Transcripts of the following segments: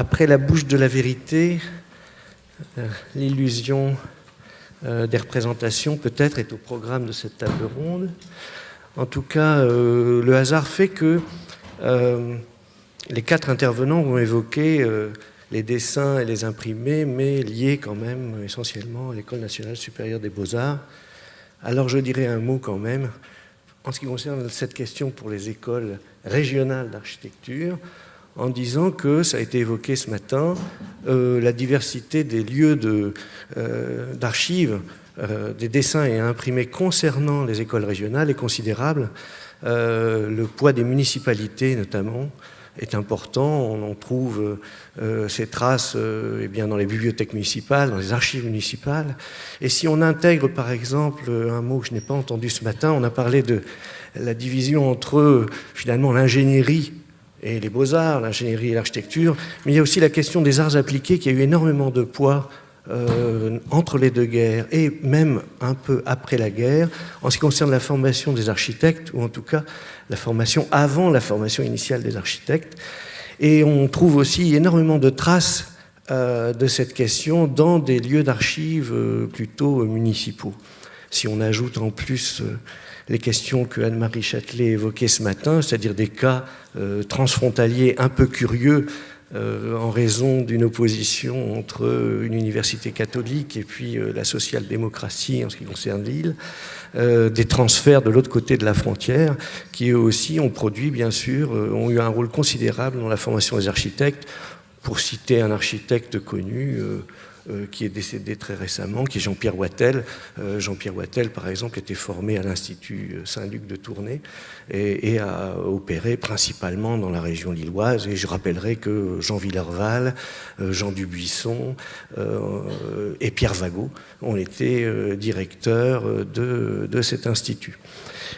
Après la bouche de la vérité, l'illusion des représentations peut-être est au programme de cette table ronde. En tout cas, le hasard fait que les 4 intervenants vont évoquer les dessins et les imprimés, mais liés quand même essentiellement à l'École nationale supérieure des beaux-arts. Alors je dirais un mot quand même en ce qui concerne cette question pour les écoles régionales d'architecture, en disant que, ça a été évoqué ce matin, la diversité des lieux d'archives, des dessins et imprimés concernant les écoles régionales est considérable. Le poids des municipalités, notamment, est important. On en trouve ces traces eh bien, dans les bibliothèques municipales, dans les archives municipales. Et si on intègre, par exemple, un mot que je n'ai pas entendu ce matin, on a parlé de la division entre, finalement, l'ingénierie et les beaux-arts, l'ingénierie et l'architecture, mais il y a aussi la question des arts appliqués qui a eu énormément de poids entre les 2 guerres et même un peu après la guerre, en ce qui concerne la formation des architectes, ou en tout cas la formation avant la formation initiale des architectes. Et on trouve aussi énormément de traces de cette question dans des lieux d'archives plutôt municipaux. Si on ajoute en plus les questions que Anne-Marie Châtelet évoquait ce matin, c'est-à-dire des cas transfrontaliers un peu curieux en raison d'une opposition entre une université catholique et puis la social-démocratie en ce qui concerne l'île, des transferts de l'autre côté de la frontière qui eux aussi ont produit, bien sûr, ont eu un rôle considérable dans la formation des architectes. Pour citer un architecte connu, qui est décédé très récemment, qui est Jean-Pierre Wattel. Jean-Pierre Wattel, par exemple, était formé à l'Institut Saint-Luc de Tournai et a opéré principalement dans la région lilloise. Et je rappellerai que Jean Villerval, Jean Dubuisson et Pierre Vagot ont été directeurs de cet institut.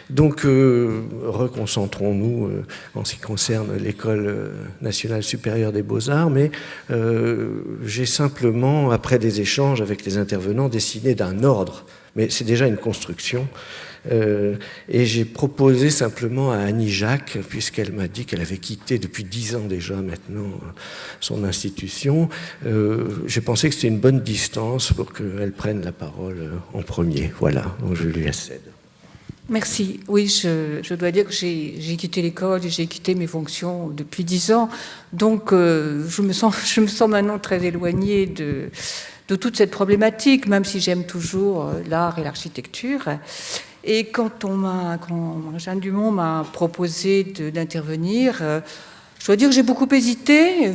Donc, reconcentrons-nous en ce qui concerne l'École nationale supérieure des beaux-arts, mais j'ai simplement, après des échanges avec les intervenants, décidé d'un ordre, mais c'est déjà une construction, et j'ai proposé simplement à Annie Jacques, puisqu'elle m'a dit qu'elle avait quitté depuis 10 ans déjà maintenant son institution, j'ai pensé que c'était une bonne distance pour qu'elle prenne la parole en premier. Voilà, donc je lui cède. Merci. Oui, je dois dire que j'ai quitté l'école et j'ai quitté mes fonctions depuis 10 ans. Donc, je me sens maintenant très éloignée de toute cette problématique, même si j'aime toujours l'art et l'architecture. Et quand Jeanne Dumont m'a proposé d'intervenir, je dois dire que j'ai beaucoup hésité,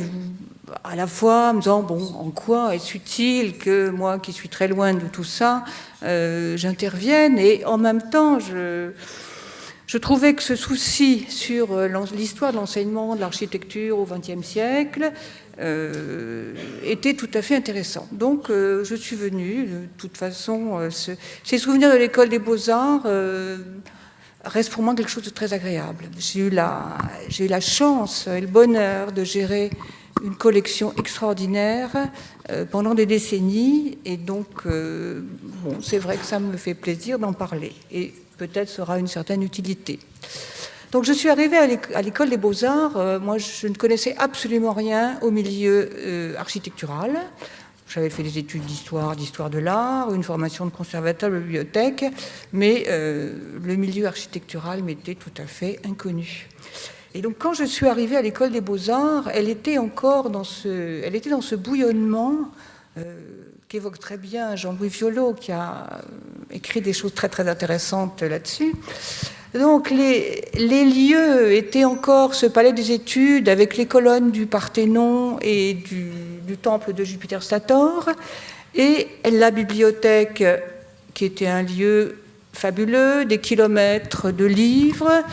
à la fois en me disant, bon, en quoi est-ce utile que moi, qui suis très loin de tout ça, j'intervienne, et en même temps, je trouvais que ce souci sur l'histoire de l'enseignement de l'architecture au XXe siècle était tout à fait intéressant. Donc, je suis venue. De toute façon, ces souvenirs de l'école des beaux-arts restent pour moi quelque chose de très agréable. J'ai eu la chance et le bonheur de gérer une collection extraordinaire pendant des décennies, et donc bon, c'est vrai que ça me fait plaisir d'en parler, et peut-être ça aura une certaine utilité. Donc je suis arrivée à l'école des beaux-arts, moi je ne connaissais absolument rien au milieu architectural. J'avais fait des études d'histoire de l'art, une formation de conservateur de bibliothèque, mais le milieu architectural m'était tout à fait inconnu. Et donc, quand je suis arrivée à l'école des beaux-arts, elle était encore dans ce bouillonnement qu'évoque très bien Jean-Louis Violot, qui a écrit des choses très, très intéressantes là-dessus. Donc, les lieux étaient encore ce palais des études avec les colonnes du Parthénon et du temple de Jupiter-Stator, et la bibliothèque, qui était un lieu fabuleux, des kilomètres de livres,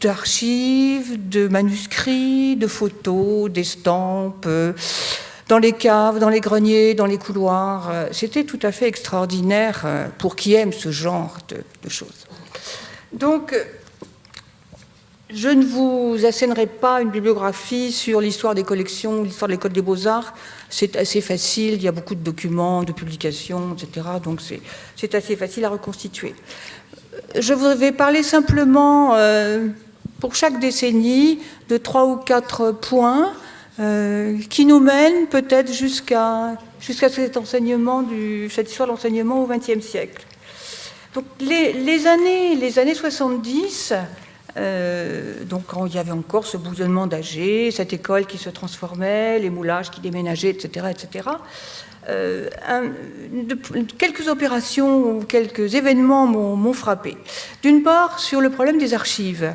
d'archives, de manuscrits, de photos, d'estampes, dans les caves, dans les greniers, dans les couloirs. C'était tout à fait extraordinaire pour qui aime ce genre de choses. Donc, je ne vous assènerai pas une bibliographie sur l'histoire des collections, l'histoire de l'école des beaux-arts. C'est assez facile, il y a beaucoup de documents, de publications, etc. Donc, c'est assez facile à reconstituer. Je vais parler simplement, pour chaque décennie, de 3 ou 4 points qui nous mène peut-être jusqu'à cet enseignement, cette histoire de l'enseignement au XXe siècle. Donc les années 70, donc quand il y avait encore ce bouillonnement d'âgés, cette école qui se transformait, les moulages qui déménageaient, etc., etc., quelques opérations ou quelques événements m'ont frappé. D'une part, sur le problème des archives.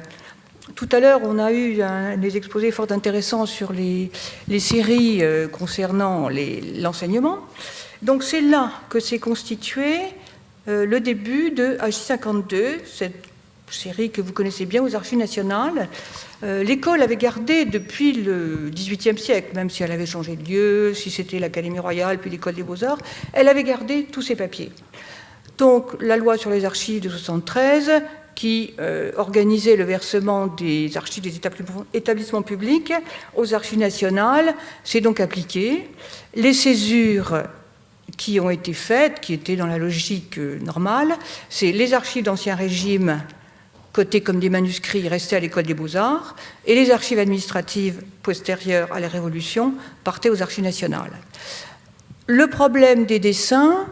Tout à l'heure, on a eu des exposés fort intéressants sur les séries concernant l'enseignement. Donc c'est là que s'est constitué le début de AJ52, cette série que vous connaissez bien aux Archives nationales. L'école avait gardé depuis le XVIIIe siècle, même si elle avait changé de lieu, si c'était l'Académie royale, puis l'École des beaux-arts, elle avait gardé tous ses papiers. Donc la loi sur les archives de 1973, qui organisait le versement des archives des établissements publics aux Archives nationales, s'est donc appliquée. Les césures qui ont été faites, qui étaient dans la logique normale, c'est les archives d'Ancien Régime, cotées comme des manuscrits, restés à l'École des Beaux-Arts, et les archives administratives postérieures à la Révolution partaient aux Archives nationales. Le problème des dessins,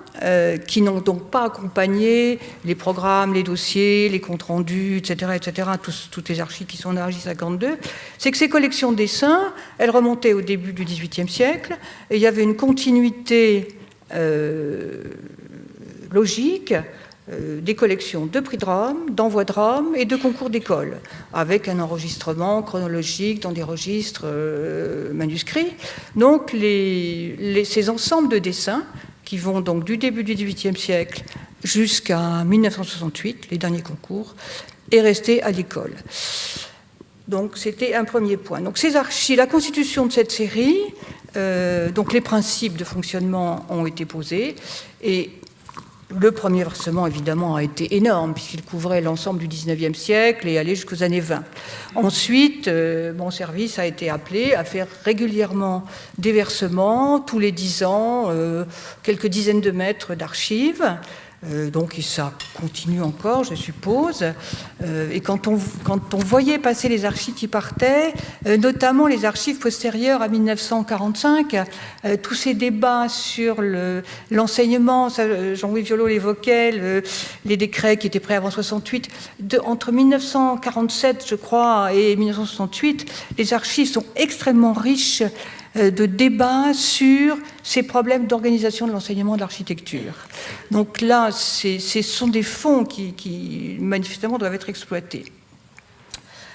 qui n'ont donc pas accompagné les programmes, les dossiers, les comptes rendus, etc., toutes les archives qui sont dans AJ52, c'est que ces collections de dessins, elles remontaient au début du XVIIIe siècle, et il y avait une continuité logique des collections de prix de Rome, d'envois de Rome et de concours d'école, avec un enregistrement chronologique dans des registres manuscrits. Donc ces ensembles de dessins, qui vont donc du début du XVIIIe siècle jusqu'à 1968, les derniers concours, est resté à l'école. Donc c'était un premier point. Donc ces archives, la constitution de cette série, donc les principes de fonctionnement ont été posés, et le premier versement, évidemment, a été énorme, puisqu'il couvrait l'ensemble du XIXe siècle et allait jusqu'aux années 20. Ensuite, mon service a été appelé à faire régulièrement des versements, tous les 10 ans, quelques dizaines de mètres d'archives. Donc ça continue encore, je suppose. Et quand on voyait passer les archives qui partaient, notamment les archives postérieures à 1945, tous ces débats sur l'enseignement, Jean-Louis Violot l'évoquait, les décrets qui étaient prêts avant 68, entre 1947, je crois, et 1968, les archives sont extrêmement riches de débats sur ces problèmes d'organisation de l'enseignement de l'architecture. Donc là, ce sont des fonds qui manifestement doivent être exploités.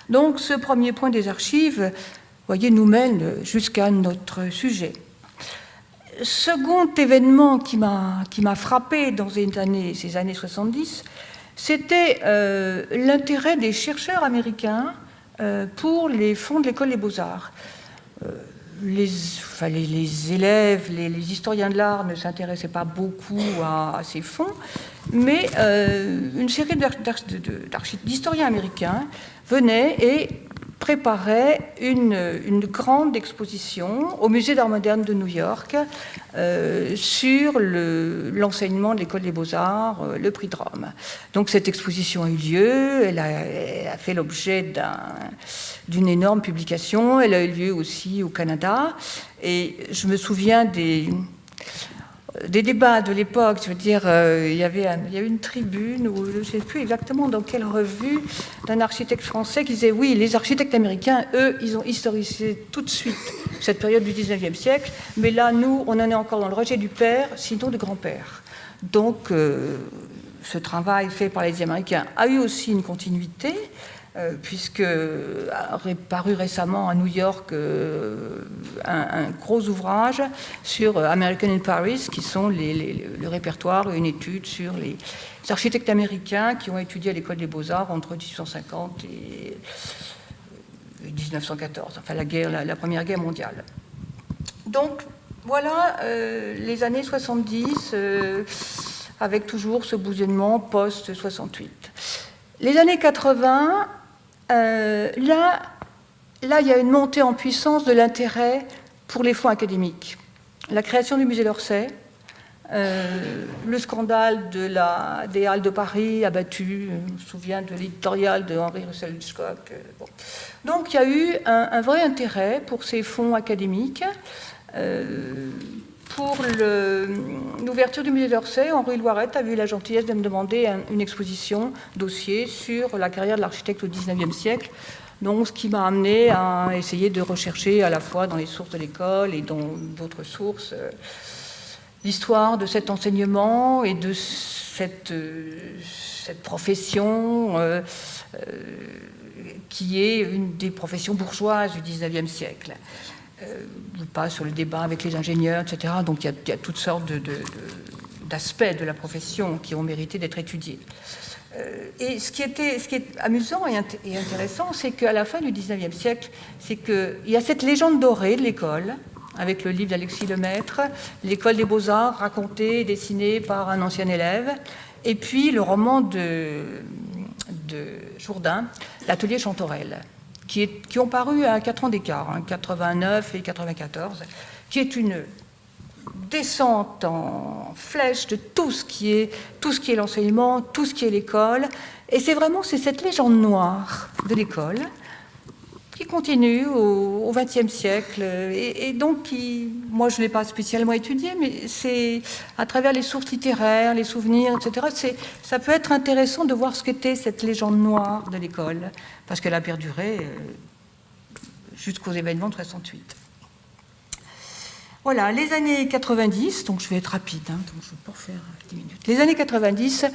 Donc ce premier point des archives, vous voyez, nous mène jusqu'à notre sujet. Second événement qui m'a frappé dans ces années 70, c'était l'intérêt des chercheurs américains pour les fonds de l'École des Beaux-Arts. Les élèves, les historiens de l'art ne s'intéressaient pas beaucoup à ces fonds, mais une série d'historiens américains venaient et préparaient une grande exposition au Musée d'Art moderne de New York sur l'enseignement de l'École des Beaux-Arts, le prix de Rome. Donc cette exposition a eu lieu, elle a fait l'objet d'une énorme publication, elle a eu lieu aussi au Canada, et je me souviens des débats de l'époque. Je veux dire, il y a eu une tribune, ou je ne sais plus exactement dans quelle revue, d'un architecte français qui disait oui, les architectes américains, eux, ils ont historisé tout de suite cette période du 19e siècle, mais là, nous, on en est encore dans le rejet du père, sinon du grand-père. Donc, ce travail fait par les Américains a eu aussi une continuité, puisque a paru récemment à New York un gros ouvrage sur American in Paris, qui sont le répertoire, une étude sur les architectes américains qui ont étudié à l'École des Beaux-Arts entre 1850 et 1914, enfin la Première Guerre mondiale. Donc voilà les années 70, avec toujours ce bouillonnement post-68. Les années 80, là, il y a une montée en puissance de l'intérêt pour les fonds académiques. La création du musée d'Orsay, Le scandale des Halles de Paris abattu, je me souviens de l'éditorial de Henri Russell Hitchcock. Bon. Donc il y a eu un vrai intérêt pour ces fonds académiques. Pour l'ouverture du musée d'Orsay, Henri Loiret a eu la gentillesse de me demander une exposition dossier sur la carrière de l'architecte au XIXe siècle. Donc, ce qui m'a amené à essayer de rechercher à la fois dans les sources de l'école et dans d'autres sources l'histoire de cet enseignement et de cette profession qui est une des professions bourgeoises du XIXe siècle. Pas sur le débat avec les ingénieurs, etc. Donc il y a toutes sortes d'aspects de la profession qui ont mérité d'être étudiés. Et ce qui est amusant et intéressant, c'est qu'à la fin du XIXe siècle, c'est qu'il y a cette légende dorée de l'école, avec le livre d'Alexis Lemaître, l'école des beaux-arts racontée et dessinée par un ancien élève, et puis le roman de Jourdain, L'atelier Chantorel, qui ont paru à 4 ans d'écart, 89 et 94, qui est une descente en flèche de tout ce qui est l'enseignement, tout ce qui est l'école. Et c'est cette légende noire de l'école qui continue au XXe siècle. Et donc, moi, je ne l'ai pas spécialement étudié, mais c'est à travers les sources littéraires, les souvenirs, etc., ça peut être intéressant de voir ce qu'était cette légende noire de l'école, parce qu'elle a perduré jusqu'aux événements de 68. Voilà, les années 90, donc je vais être rapide, donc je ne vais pas faire 10 minutes. Les années 90,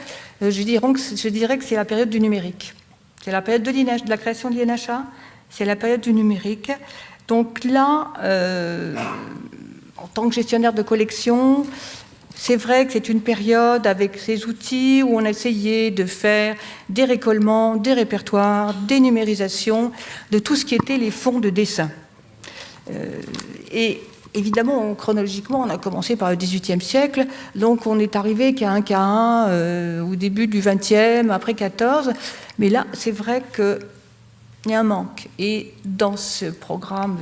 je dirais que c'est la période du numérique. C'est la période de la création de l'INHA, c'est la période du numérique. Donc là, en tant que gestionnaire de collection, c'est vrai que c'est une période avec ces outils où on a essayé de faire des récollements, des répertoires, des numérisations de tout ce qui était les fonds de dessin. Et évidemment, chronologiquement, on a commencé par le XVIIIe siècle, donc on est arrivé qu'à un K1 au début du XXe, après 14, mais là, c'est vrai qu'il y a un manque. Et dans ce programme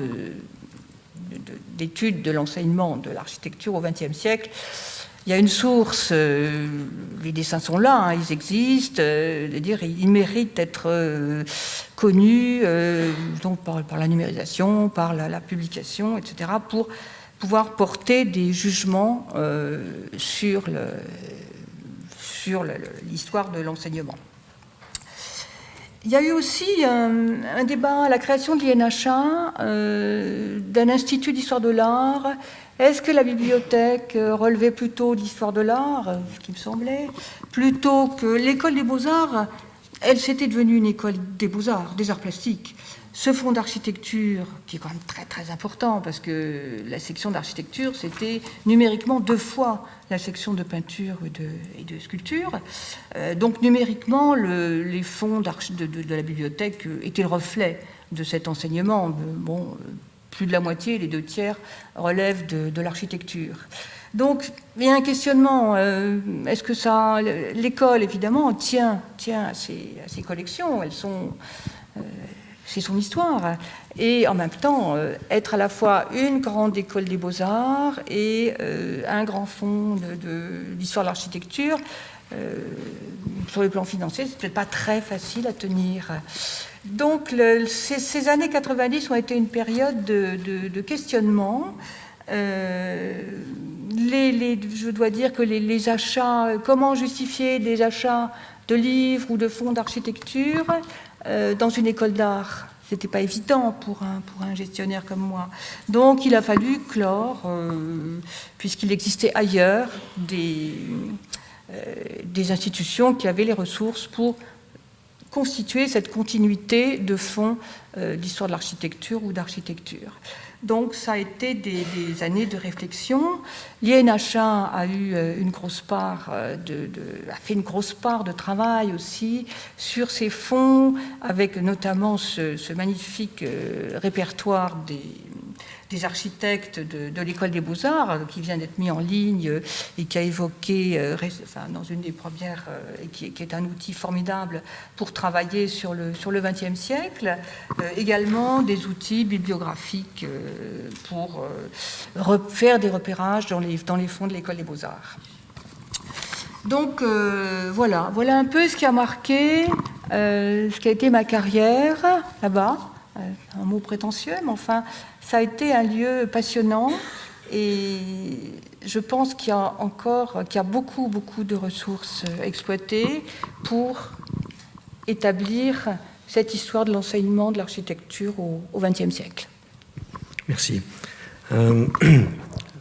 d'études de l'enseignement de l'architecture au XXe siècle, il y a une source, les dessins sont là, ils existent, ils méritent d'être connus donc par la numérisation, par la publication, etc., pour pouvoir porter des jugements sur l'histoire de l'enseignement. Il y a eu aussi un débat à la création de l'INHA, d'un institut d'histoire de l'art. Est-ce que la bibliothèque relevait plutôt de l'histoire de l'art, ce qui me semblait, plutôt que l'école des beaux-arts? Elle s'était devenue une école des beaux-arts, des arts plastiques. Ce fonds d'architecture, qui est quand même très très important, parce que la section d'architecture, c'était numériquement 2 fois la section de peinture et de sculpture. Donc numériquement, les fonds de la bibliothèque étaient le reflet de cet enseignement. Bon, plus de la moitié, les 2 tiers, relèvent de l'architecture. Donc, il y a un questionnement. Est-ce que l'école, évidemment, tient à ses collections, c'est son histoire. Et en même temps, être à la fois une grande école des beaux-arts et un grand fonds de l'histoire de l'architecture, sur le plan financier, c'est peut-être pas très facile à tenir. Donc, ces années 90 ont été une période de questionnement. Je dois dire que les achats, comment justifier des achats de livres ou de fonds d'architecture dans une école d'art? C'était pas évident pour un gestionnaire comme moi. Donc, il a fallu clore, puisqu'il existait ailleurs des institutions qui avaient les ressources pour constituer cette continuité de fonds d'histoire de l'architecture ou d'architecture. Donc, ça a été des années de réflexion. L'INHA a eu une grosse part a fait une grosse part de travail aussi sur ces fonds, avec notamment ce magnifique répertoire des des architectes de l'École des Beaux-Arts, qui vient d'être mis en ligne et qui a évoqué, dans une des premières, et qui est un outil formidable pour travailler sur le XXe siècle. Également des outils bibliographiques pour faire des repérages dans les fonds de l'École des Beaux-Arts. Donc voilà un peu ce qui a marqué, ce qui a été ma carrière là-bas. Un mot prétentieux, mais enfin, ça a été un lieu passionnant et je pense qu'il y a beaucoup de ressources exploitées pour établir cette histoire de l'enseignement de l'architecture au XXe siècle. Merci.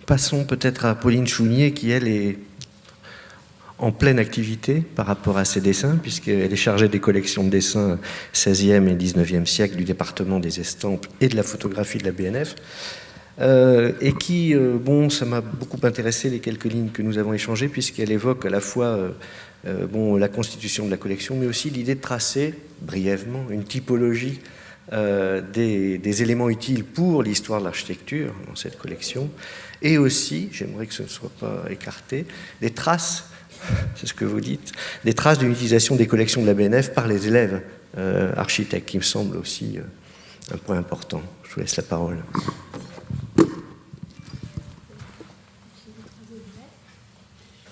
Passons peut-être à Pauline Chounier, qui, elle, est en pleine activité par rapport à ses dessins, puisqu'elle est chargée des collections de dessins 16e et 19e siècle du département des estampes et de la photographie de la BNF, et qui, ça m'a beaucoup intéressé les quelques lignes que nous avons échangées, puisqu'elle évoque à la fois la constitution de la collection, mais aussi l'idée de tracer brièvement une typologie des éléments utiles pour l'histoire de l'architecture dans cette collection, et aussi, j'aimerais que ce ne soit pas écarté, des traces, c'est ce que vous dites, des traces d'une utilisation des collections de la BNF par les élèves architectes, qui me semble aussi un point important. Je vous laisse la parole.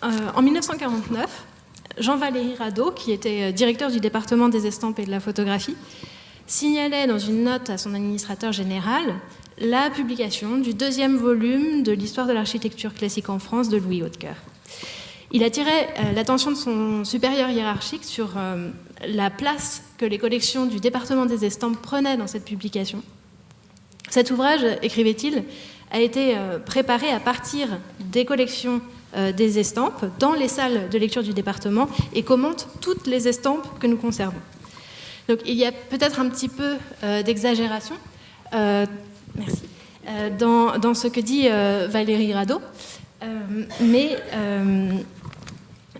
En 1949, Jean-Valéry Radaud, qui était directeur du département des estampes et de la photographie, signalait dans une note à son administrateur général la publication du 2e volume de l'histoire de l'architecture classique en France de Louis Hautecoeur. Il attirait l'attention de son supérieur hiérarchique sur la place que les collections du département des estampes prenaient dans cette publication. Cet ouvrage, écrivait-il, a été préparé à partir des collections des estampes dans les salles de lecture du département et commente toutes les estampes que nous conservons. Donc il y a peut-être un petit peu d'exagération merci, dans ce que dit Valéry Radaud, mais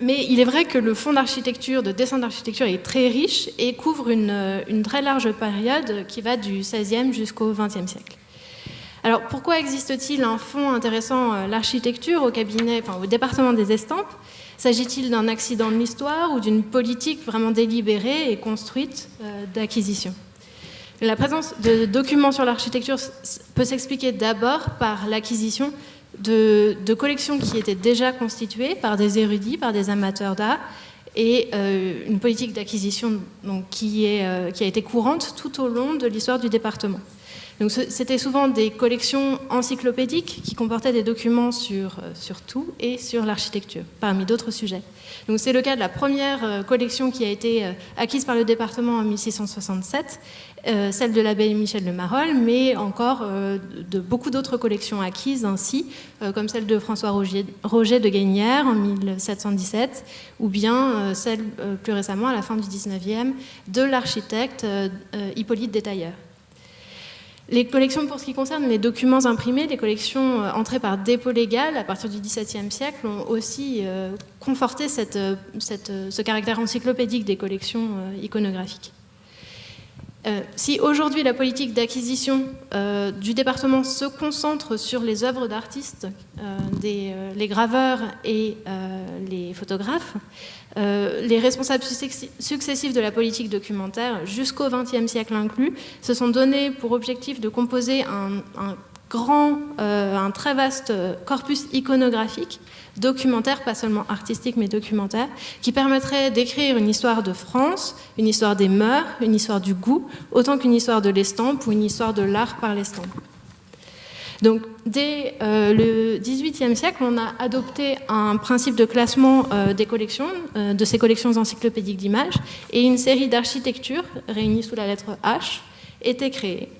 il est vrai que le fonds d'architecture, de dessin d'architecture est très riche et couvre une très large période qui va du XVIe jusqu'au XXe siècle. Alors pourquoi existe-t-il un fonds intéressant l'architecture au département des estampes? S'agit-il d'un accident de l'histoire ou d'une politique vraiment délibérée et construite d'acquisition? La présence de documents sur l'architecture peut s'expliquer d'abord par l'acquisition de collections qui étaient déjà constituées par des érudits, par des amateurs d'art, et une politique d'acquisition qui a été courante tout au long de l'histoire du département. Donc, c'était souvent des collections encyclopédiques qui comportaient des documents sur tout et sur l'architecture, parmi d'autres sujets. Donc, c'est le cas de la première collection qui a été acquise par le département en 1667, celle de l'abbé Michel de Marolles, mais encore de beaucoup d'autres collections acquises ainsi, comme celle de François Roger de Guénières en 1717, ou bien celle plus récemment, à la fin du XIXe, de l'architecte Hippolyte Détailleur. Les collections, pour ce qui concerne les documents imprimés, les collections entrées par dépôt légal à partir du XVIIe siècle ont aussi conforté ce caractère encyclopédique des collections iconographiques. Si aujourd'hui la politique d'acquisition du département se concentre sur les œuvres d'artistes, les graveurs et les photographes, les responsables successifs de la politique documentaire, jusqu'au XXe siècle inclus, se sont donnés pour objectif de composer un très vaste corpus iconographique, documentaire, pas seulement artistique, mais documentaire, qui permettrait d'écrire une histoire de France, une histoire des mœurs, une histoire du goût, autant qu'une histoire de l'estampe ou une histoire de l'art par l'estampe. Donc, dès le XVIIIe siècle, on a adopté un principe de classement des collections, de ces collections encyclopédiques d'images, et une série d'architectures, réunies sous la lettre H, était créée.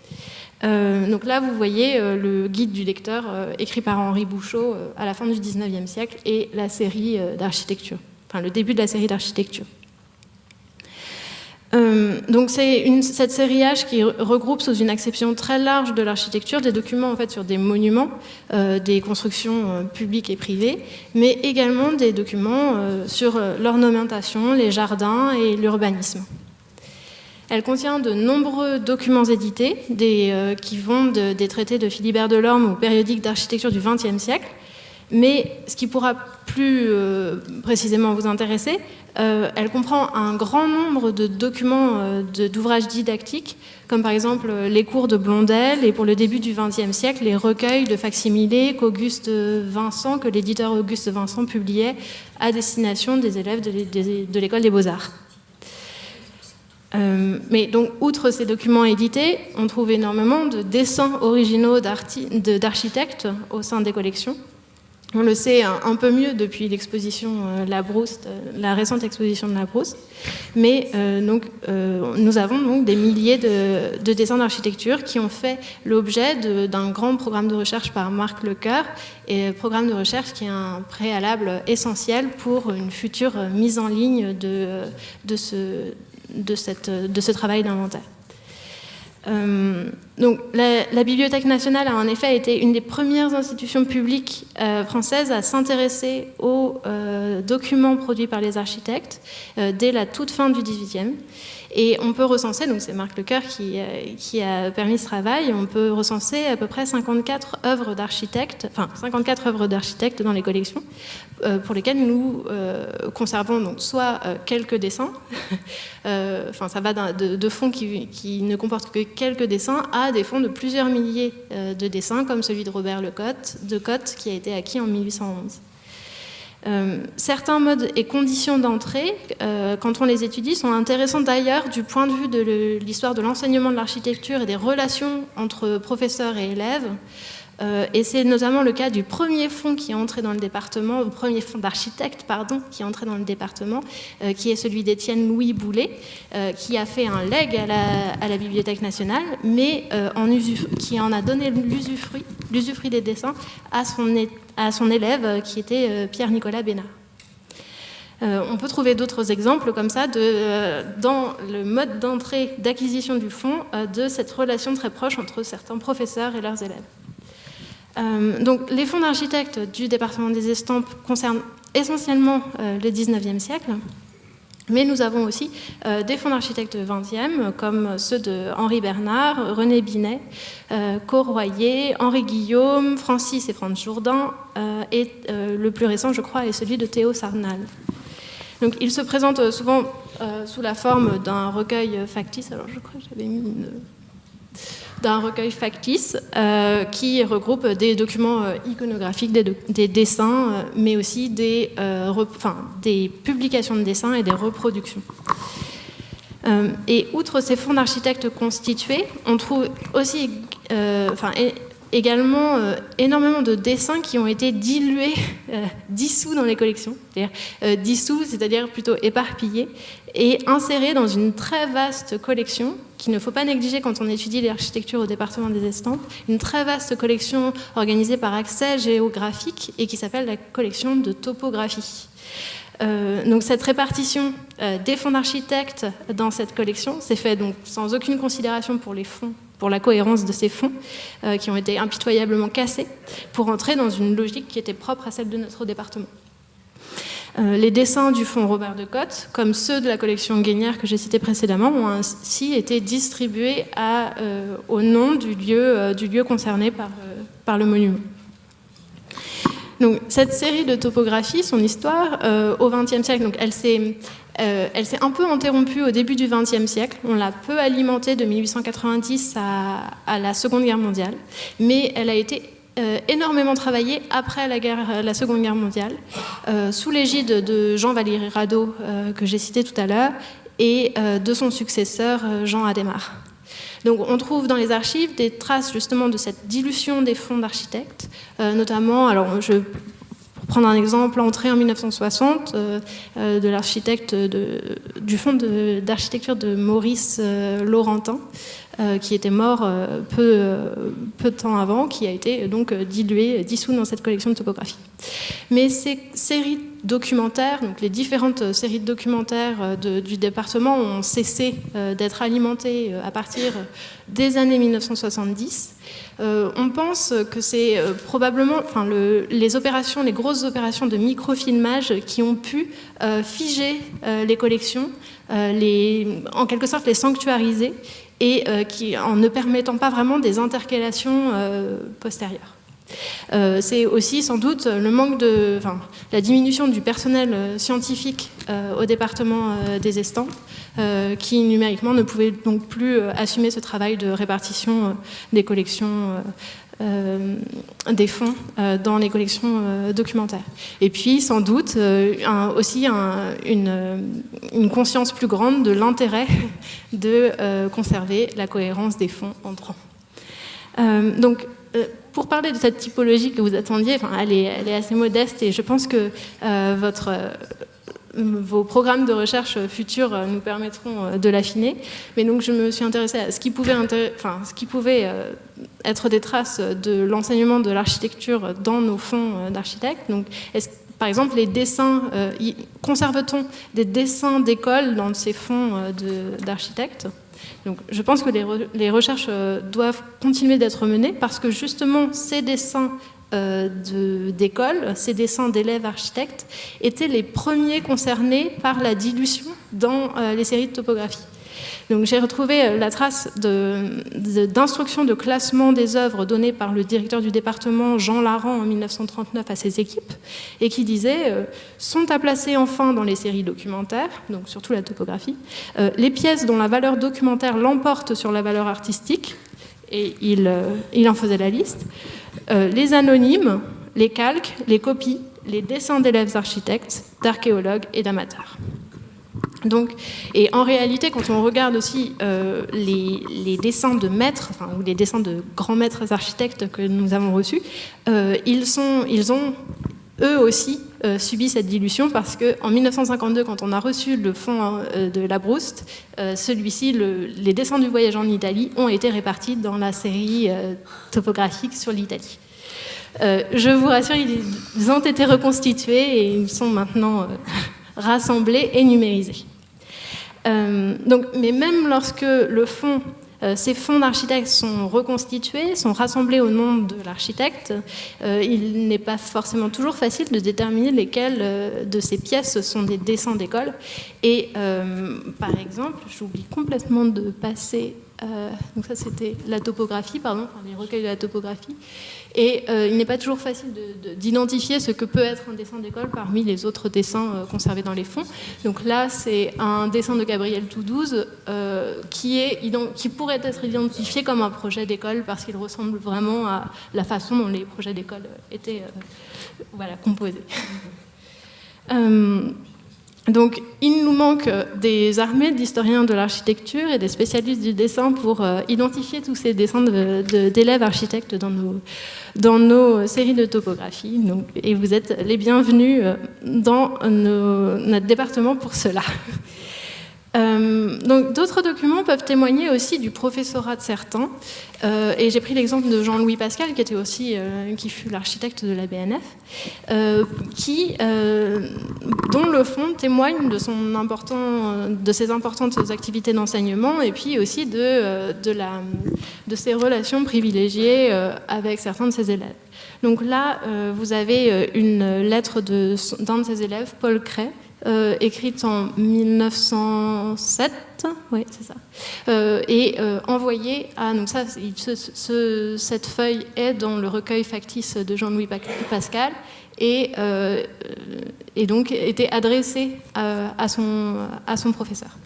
Donc là, vous voyez le guide du lecteur écrit par Henri Bouchot à la fin du XIXe siècle et la série d'architecture, enfin le début de la série d'architecture. Donc c'est cette série H qui regroupe sous une acception très large de l'architecture des documents en fait sur des monuments, des constructions publiques et privées, mais également des documents sur l'ornementation, les jardins et l'urbanisme. Elle contient de nombreux documents édités, qui vont des traités de Philibert Delorme aux périodiques d'architecture du XXe siècle. Mais ce qui pourra plus précisément vous intéresser, elle comprend un grand nombre de documents d'ouvrages didactiques, comme par exemple les cours de Blondel et pour le début du XXe siècle, les recueils de facsimilés que l'éditeur Auguste Vincent publiait à destination des élèves de l'école des Beaux-Arts. Mais donc, outre ces documents édités, on trouve énormément de dessins originaux d'architectes au sein des collections. On le sait un peu mieux depuis l'exposition Labrousse, la récente exposition de Labrousse. Mais nous avons donc des milliers de dessins d'architecture qui ont fait l'objet d'un grand programme de recherche par Marc Lecoeur, et programme de recherche qui est un préalable essentiel pour une future mise en ligne de ce travail d'inventaire. Donc, la Bibliothèque nationale a en effet été une des premières institutions publiques françaises à s'intéresser aux documents produits par les architectes dès la toute fin du XVIIIe. Et on peut recenser, donc c'est Marc Lecoeur qui a permis ce travail, on peut recenser à peu près 54 œuvres d'architectes dans les collections, pour lesquelles nous conservons donc soit quelques dessins, ça va de fonds qui ne comportent que quelques dessins à des fonds de plusieurs milliers de dessins, comme celui de Robert de Cotte, qui a été acquis en 1811. Certains modes et conditions d'entrée, quand on les étudie, sont intéressants d'ailleurs du point de vue de l'histoire de l'enseignement de l'architecture et des relations entre professeurs et élèves. Et c'est notamment le cas du premier fonds qui est entré dans le département, le premier fonds d'architectes, qui est entré dans le département, qui est celui d'Étienne Louis Boulet, qui a fait un legs à la Bibliothèque nationale, mais qui en a donné l'usufruit des dessins à son élève, qui était Pierre-Nicolas Bénard. On peut trouver d'autres exemples comme ça dans le mode d'entrée, d'acquisition du fonds, de cette relation très proche entre certains professeurs et leurs élèves. Donc, les fonds d'architectes du département des Estampes concernent essentiellement le XIXe siècle, mais nous avons aussi des fonds d'architectes XXe, comme ceux de Henri Bernard, René Binet, Corroyer, Henri Guillaume, Francis et Franz Jourdain, et le plus récent, je crois, est celui de Théo Sarnal. Donc, ils se présentent souvent sous la forme d'un recueil factice. Alors, je crois que j'avais mis d'un recueil factice qui regroupe des documents iconographiques, des dessins, mais aussi des publications de dessins et des reproductions. Et outre ces fonds d'architectes constitués, on trouve aussi également énormément de dessins qui ont été dissous dans les collections, c'est-à-dire plutôt éparpillés, et insérés dans une très vaste collection qu'il ne faut pas négliger quand on étudie l'architecture au département des Estampes, une très vaste collection organisée par accès géographique et qui s'appelle la collection de topographie. Donc cette répartition des fonds d'architectes dans cette collection s'est faite donc sans aucune considération pour les fonds, pour la cohérence de ces fonds qui ont été impitoyablement cassés pour entrer dans une logique qui était propre à celle de notre département. Les dessins du fonds Robert de Cotte, comme ceux de la collection Guénière que j'ai citée précédemment, ont ainsi été distribués au nom du lieu concerné par le monument. Donc, cette série de topographies, son histoire, au XXe siècle, donc, elle s'est un peu interrompue au début du XXe siècle. On l'a peu alimentée de 1890 à la Seconde Guerre mondiale, mais elle a été énormément travaillée après la Seconde Guerre mondiale, sous l'égide de Jean-Valéry Radaud, que j'ai cité tout à l'heure, et de son successeur, Jean Adhémar. Donc on trouve dans les archives des traces justement de cette dilution des fonds d'architectes, notamment, pour prendre un exemple, l'entrée en 1960 de l'architecte du fonds d'architecture de Maurice Laurentin, qui était mort peu de temps avant, qui a été donc dissous dans cette collection de topographie. Mais ces séries documentaires, donc les différentes séries de documentaires du département ont cessé d'être alimentées à partir des années 1970. On pense que c'est probablement les grosses opérations de microfilmage qui ont pu figer les collections, en quelque sorte les sanctuariser, et en ne permettant pas vraiment des intercalations postérieures. C'est aussi sans doute la diminution du personnel scientifique au département des Estampes qui numériquement ne pouvait donc plus assumer ce travail de répartition des collections des fonds dans les collections documentaires. Et puis sans doute aussi une conscience plus grande de l'intérêt de conserver la cohérence des fonds entrants. Pour parler de cette typologie que vous attendiez, elle est assez modeste et je pense que vos programmes de recherche futurs nous permettront de l'affiner. Mais donc je me suis intéressée à ce qui pouvait être des traces de l'enseignement de l'architecture dans nos fonds d'architectes. Donc, par exemple, les dessins, conserve-t-on des dessins d'école dans ces fonds d'architectes ? Donc, je pense que les recherches doivent continuer d'être menées parce que justement ces dessins d'école, ces dessins d'élèves architectes étaient les premiers concernés par la dilution dans les séries de topographie. Donc j'ai retrouvé la trace d'instructions de classement des œuvres données par le directeur du département Jean Larand en 1939 à ses équipes et qui disait sont à placer enfin dans les séries documentaires, donc surtout la topographie, les pièces dont la valeur documentaire l'emporte sur la valeur artistique, et il en faisait la liste, les anonymes, les calques, les copies, les dessins d'élèves architectes, d'archéologues et d'amateurs. Donc, et en réalité, quand on regarde aussi les dessins de maîtres, ou les dessins de grands maîtres architectes que nous avons reçus, ils ont eux aussi subi cette dilution parce qu'en 1952, quand on a reçu le fonds de Labrouste, celui-ci, les dessins du voyage en Italie, ont été répartis dans la série topographique sur l'Italie. Je vous rassure, ils ont été reconstitués et ils sont maintenant rassemblés et numérisés. Mais même lorsque ces fonds d'architectes sont reconstitués, sont rassemblés au nom de l'architecte, il n'est pas forcément toujours facile de déterminer lesquelles de ces pièces sont des dessins d'école. Et par exemple, j'oublie complètement de passer... donc ça c'était la topographie, les recueils de la topographie. Et il n'est pas toujours facile d'identifier ce que peut être un dessin d'école parmi les autres dessins conservés dans les fonds. Donc là, c'est un dessin de Gabriel Toudouze qui pourrait être identifié comme un projet d'école parce qu'il ressemble vraiment à la façon dont les projets d'école étaient composés. Donc, il nous manque des armées d'historiens de l'architecture et des spécialistes du dessin pour identifier tous ces dessins d'élèves architectes dans nos séries de topographie. Donc, et vous êtes les bienvenus dans notre département pour cela. Donc, d'autres documents peuvent témoigner aussi du professorat de certains. Et j'ai pris l'exemple de Jean-Louis Pascal, qui fut l'architecte de la BNF, dont le fond témoigne de ses importantes activités d'enseignement et puis aussi de ses relations privilégiées avec certains de ses élèves. Donc là, vous avez une lettre d'un de ses élèves, Paul Cray, écrite en 1907, oui, c'est ça, et envoyée à... Donc ça, cette feuille est dans le recueil factice de Jean-Louis Pascal et donc était adressée à son professeur.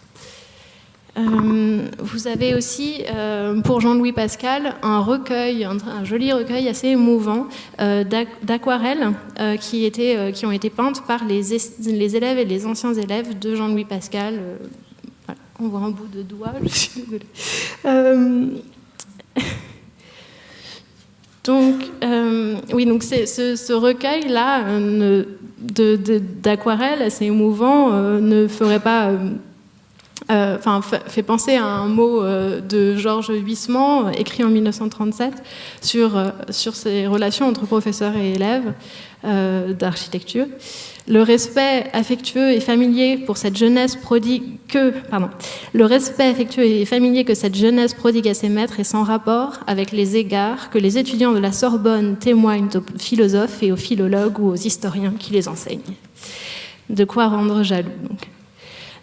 Vous avez aussi, pour Jean-Louis Pascal, un joli recueil assez émouvant d'aquarelles qui ont été peintes par les élèves et les anciens élèves de Jean-Louis Pascal. Voilà, on voit un bout de doigt, je suis désolée. Donc, ce recueil-là d'aquarelles assez émouvant ne ferait pas... fait penser à un mot de Georges Huysmans, écrit en 1937, sur ces relations entre professeurs et élèves d'architecture. Le respect affectueux et familier que cette jeunesse prodigue à ses maîtres est sans rapport avec les égards que les étudiants de la Sorbonne témoignent aux philosophes et aux philologues ou aux historiens qui les enseignent. De quoi rendre jaloux,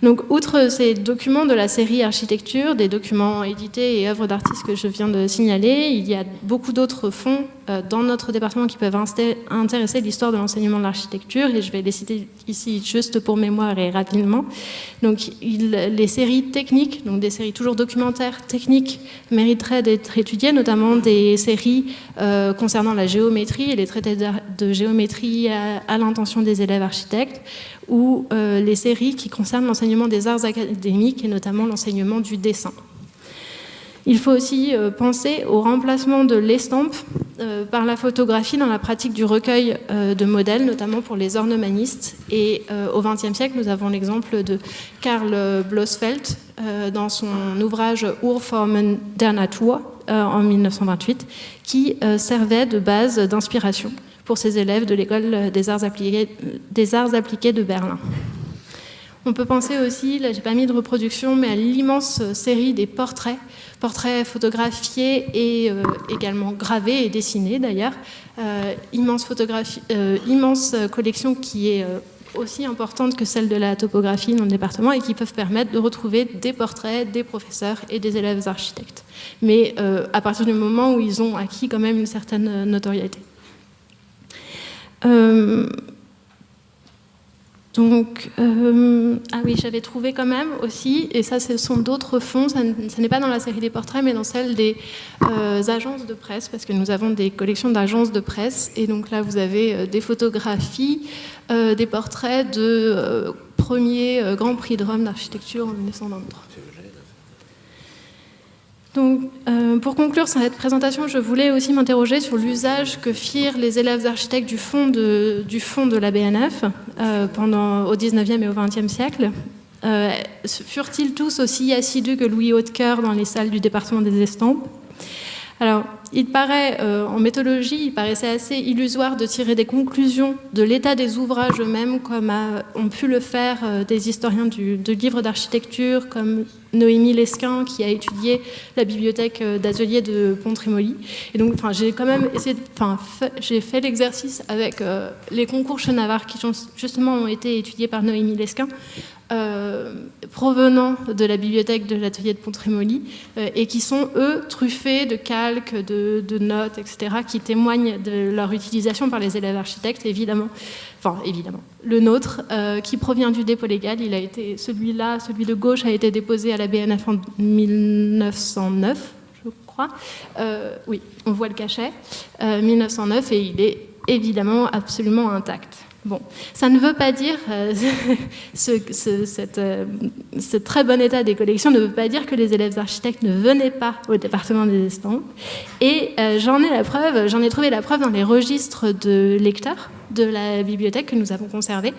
donc, outre ces documents de la série architecture, des documents édités et œuvres d'artistes que je viens de signaler, il y a beaucoup d'autres fonds dans notre département qui peuvent intéresser l'histoire de l'enseignement de l'architecture, et je vais les citer ici juste pour mémoire et rapidement. Donc, les séries techniques, donc des séries toujours documentaires techniques, mériteraient d'être étudiées, notamment des séries concernant la géométrie et les traités de géométrie à l'intention des élèves architectes, ou les séries qui concernent l'enseignement des arts académiques et notamment l'enseignement du dessin. Il faut aussi penser au remplacement de l'estampe par la photographie dans la pratique du recueil de modèles, notamment pour les ornemanistes. Et au XXe siècle, nous avons l'exemple de Karl Blossfeldt dans son ouvrage Urformen der Natur en 1928, qui servait de base d'inspiration pour ses élèves de l'école des arts appliqués de Berlin. On peut penser aussi, là j'ai pas mis de reproduction, mais à l'immense série des portraits photographiés et également gravés et dessinés d'ailleurs. Immense collection qui est aussi importante que celle de la topographie dans le département et qui peuvent permettre de retrouver des portraits des professeurs et des élèves architectes. Mais à partir du moment où ils ont acquis quand même une certaine notoriété. Ah oui, j'avais trouvé quand même aussi, et ça ce sont d'autres fonds, ça n'est pas dans la série des portraits, mais dans celle des agences de presse, parce que nous avons des collections d'agences de presse, et donc là vous avez des photographies, des portraits de premier Grand Prix de Rome d'architecture en 1993. Donc, pour conclure cette présentation, je voulais aussi m'interroger sur l'usage que firent les élèves architectes du fonds de la BNF au XIXe et au XXe siècle. Furent-ils tous aussi assidus que Louis Hautecoeur dans les salles du département des Estampes ? Alors, il paraît, en méthodologie, il paraissait assez illusoire de tirer des conclusions de l'état des ouvrages eux-mêmes, comme ont pu le faire des historiens de livres d'architecture, comme Noémie Lesquin, qui a étudié la bibliothèque d'Atelier de Pont-Trémoly. Et donc, j'ai quand même essayé, j'ai fait l'exercice avec les concours Chenavard, qui justement ont été étudiés par Noémie Lesquin, provenant de la bibliothèque de l'Atelier de Pont-Trémoly, et qui sont, eux, truffés de calques, de notes, etc., qui témoignent de leur utilisation par les élèves architectes, évidemment. Le nôtre, qui provient du dépôt légal, celui de gauche a été déposé à la BNF en 1909, je crois. Oui, on voit le cachet, 1909, et il est évidemment absolument intact. Bon, ça ne veut pas dire, ce très bon état des collections ne veut pas dire que les élèves architectes ne venaient pas au département des Estampes. Et j'en ai trouvé la preuve dans les registres de lecteurs de la bibliothèque que nous avons conservés.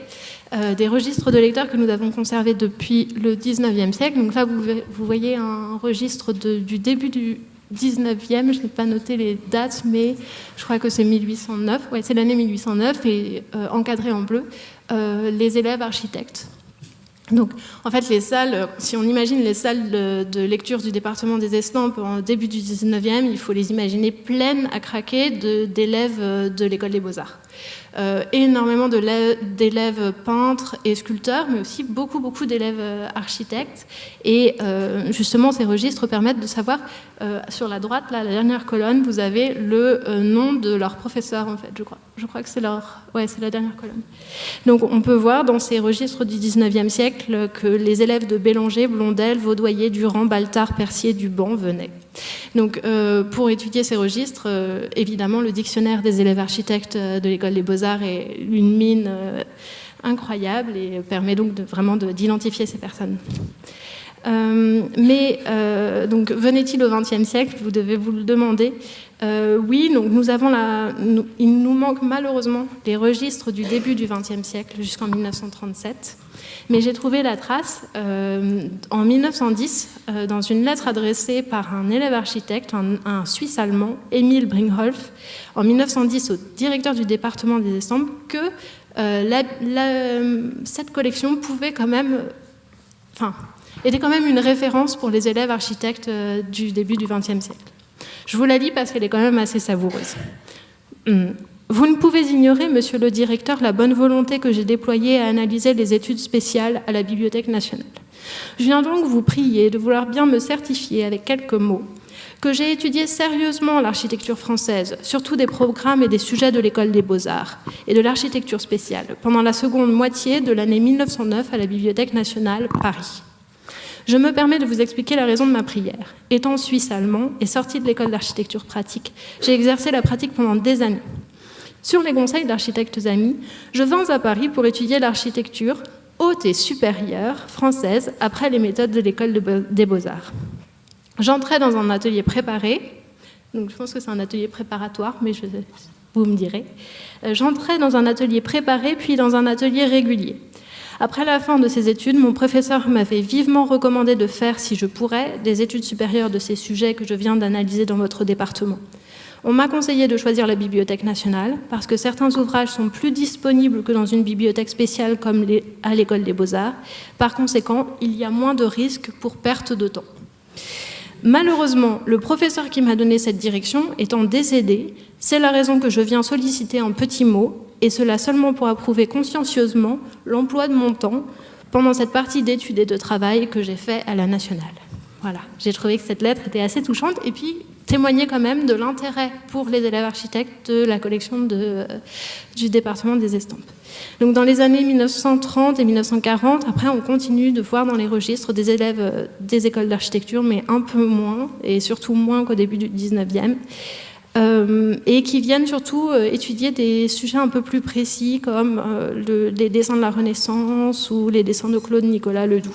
Des registres de lecteurs que nous avons conservés depuis le 19e siècle. Donc là, vous voyez un registre du début du 19e, je n'ai pas noté les dates, mais je crois que c'est 1809, ouais, c'est l'année 1809, et encadré en bleu, les élèves architectes. Donc, en fait, les salles, si on imagine les salles de lecture du département des Estampes en début du 19e, il faut les imaginer pleines à craquer d'élèves de l'école des Beaux-Arts. Énormément d'élèves peintres et sculpteurs, mais aussi beaucoup d'élèves architectes. Et justement, ces registres permettent de savoir, sur la droite, là, la dernière colonne, vous avez le nom de leur professeur, en fait, je crois. Je crois que c'est c'est la dernière colonne. Donc, on peut voir dans ces registres du 19e siècle que les élèves de Bélanger, Blondel, Vaudoyer, Durand, Baltard, Percier, Duban venaient. Donc, pour étudier ces registres, évidemment, le dictionnaire des élèves architectes de l'école des Beaux-Arts est une mine incroyable et permet donc vraiment d'identifier ces personnes. Donc, venait-il au XXe siècle? Vous devez vous le demander. Oui, donc il nous manque malheureusement les registres du début du XXe siècle jusqu'en 1937. Mais j'ai trouvé la trace en 1910 dans une lettre adressée par un élève architecte, un Suisse allemand, Emil Brinkhoff, en 1910 au directeur du département des estampes, que cette collection pouvait quand même, était quand même une référence pour les élèves architectes du début du XXe siècle. Je vous la lis parce qu'elle est quand même assez savoureuse. Vous ne pouvez ignorer, monsieur le directeur, la bonne volonté que j'ai déployée à analyser les études spéciales à la Bibliothèque nationale. Je viens donc vous prier de vouloir bien me certifier avec quelques mots que j'ai étudié sérieusement l'architecture française, surtout des programmes et des sujets de l'École des Beaux-Arts et de l'architecture spéciale, pendant la seconde moitié de l'année 1909 à la Bibliothèque nationale, Paris. Je me permets de vous expliquer la raison de ma prière. Étant suisse-allemand et sorti de l'école d'architecture pratique, j'ai exercé la pratique pendant des années. Sur les conseils d'architectes amis, je vins à Paris pour étudier l'architecture haute et supérieure française après les méthodes de l'école des Beaux-Arts. J'entrais dans un atelier préparé, donc je pense que c'est un atelier préparatoire, mais vous me direz. J'entrais dans un atelier préparé, puis dans un atelier régulier. Après la fin de ces études, mon professeur m'avait vivement recommandé de faire, si je pourrais, des études supérieures de ces sujets que je viens d'analyser dans votre département. On m'a conseillé de choisir la Bibliothèque nationale parce que certains ouvrages sont plus disponibles que dans une bibliothèque spéciale comme à l'École des Beaux-Arts. Par conséquent, il y a moins de risques pour perte de temps. Malheureusement, le professeur qui m'a donné cette direction étant décédé, c'est la raison que je viens solliciter en petits mots, et cela seulement pour approuver consciencieusement l'emploi de mon temps pendant cette partie d'études et de travail que j'ai fait à la nationale. Voilà, j'ai trouvé que cette lettre était assez touchante, et puis témoignait quand même de l'intérêt pour les élèves architectes de la collection du département des estampes. Donc dans les années 1930 et 1940, après on continue de voir dans les registres des élèves des écoles d'architecture, mais un peu moins, et surtout moins qu'au début du 19e, et qui viennent surtout étudier des sujets un peu plus précis comme les dessins de la Renaissance ou les dessins de Claude Nicolas Ledoux.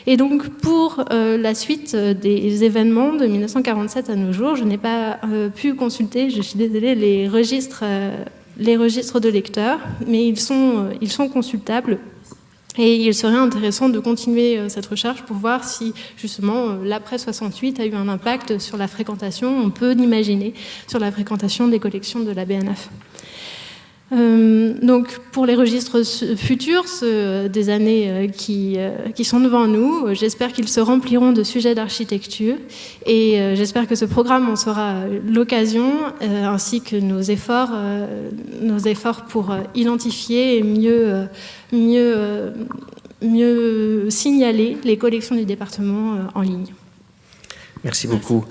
Et donc, pour la suite des événements de 1947 à nos jours, je n'ai pas pu consulter, je suis désolée, les registres de lecteurs, mais ils sont consultables. Et il serait intéressant de continuer cette recherche pour voir si, justement, l'après 68 a eu un impact sur la fréquentation, on peut l'imaginer, sur la fréquentation des collections de la BNF. Donc pour les registres futurs, des années qui sont devant nous, j'espère qu'ils se rempliront de sujets d'architecture et j'espère que ce programme en sera l'occasion, ainsi que nos efforts pour identifier et mieux signaler les collections du département en ligne. Merci beaucoup.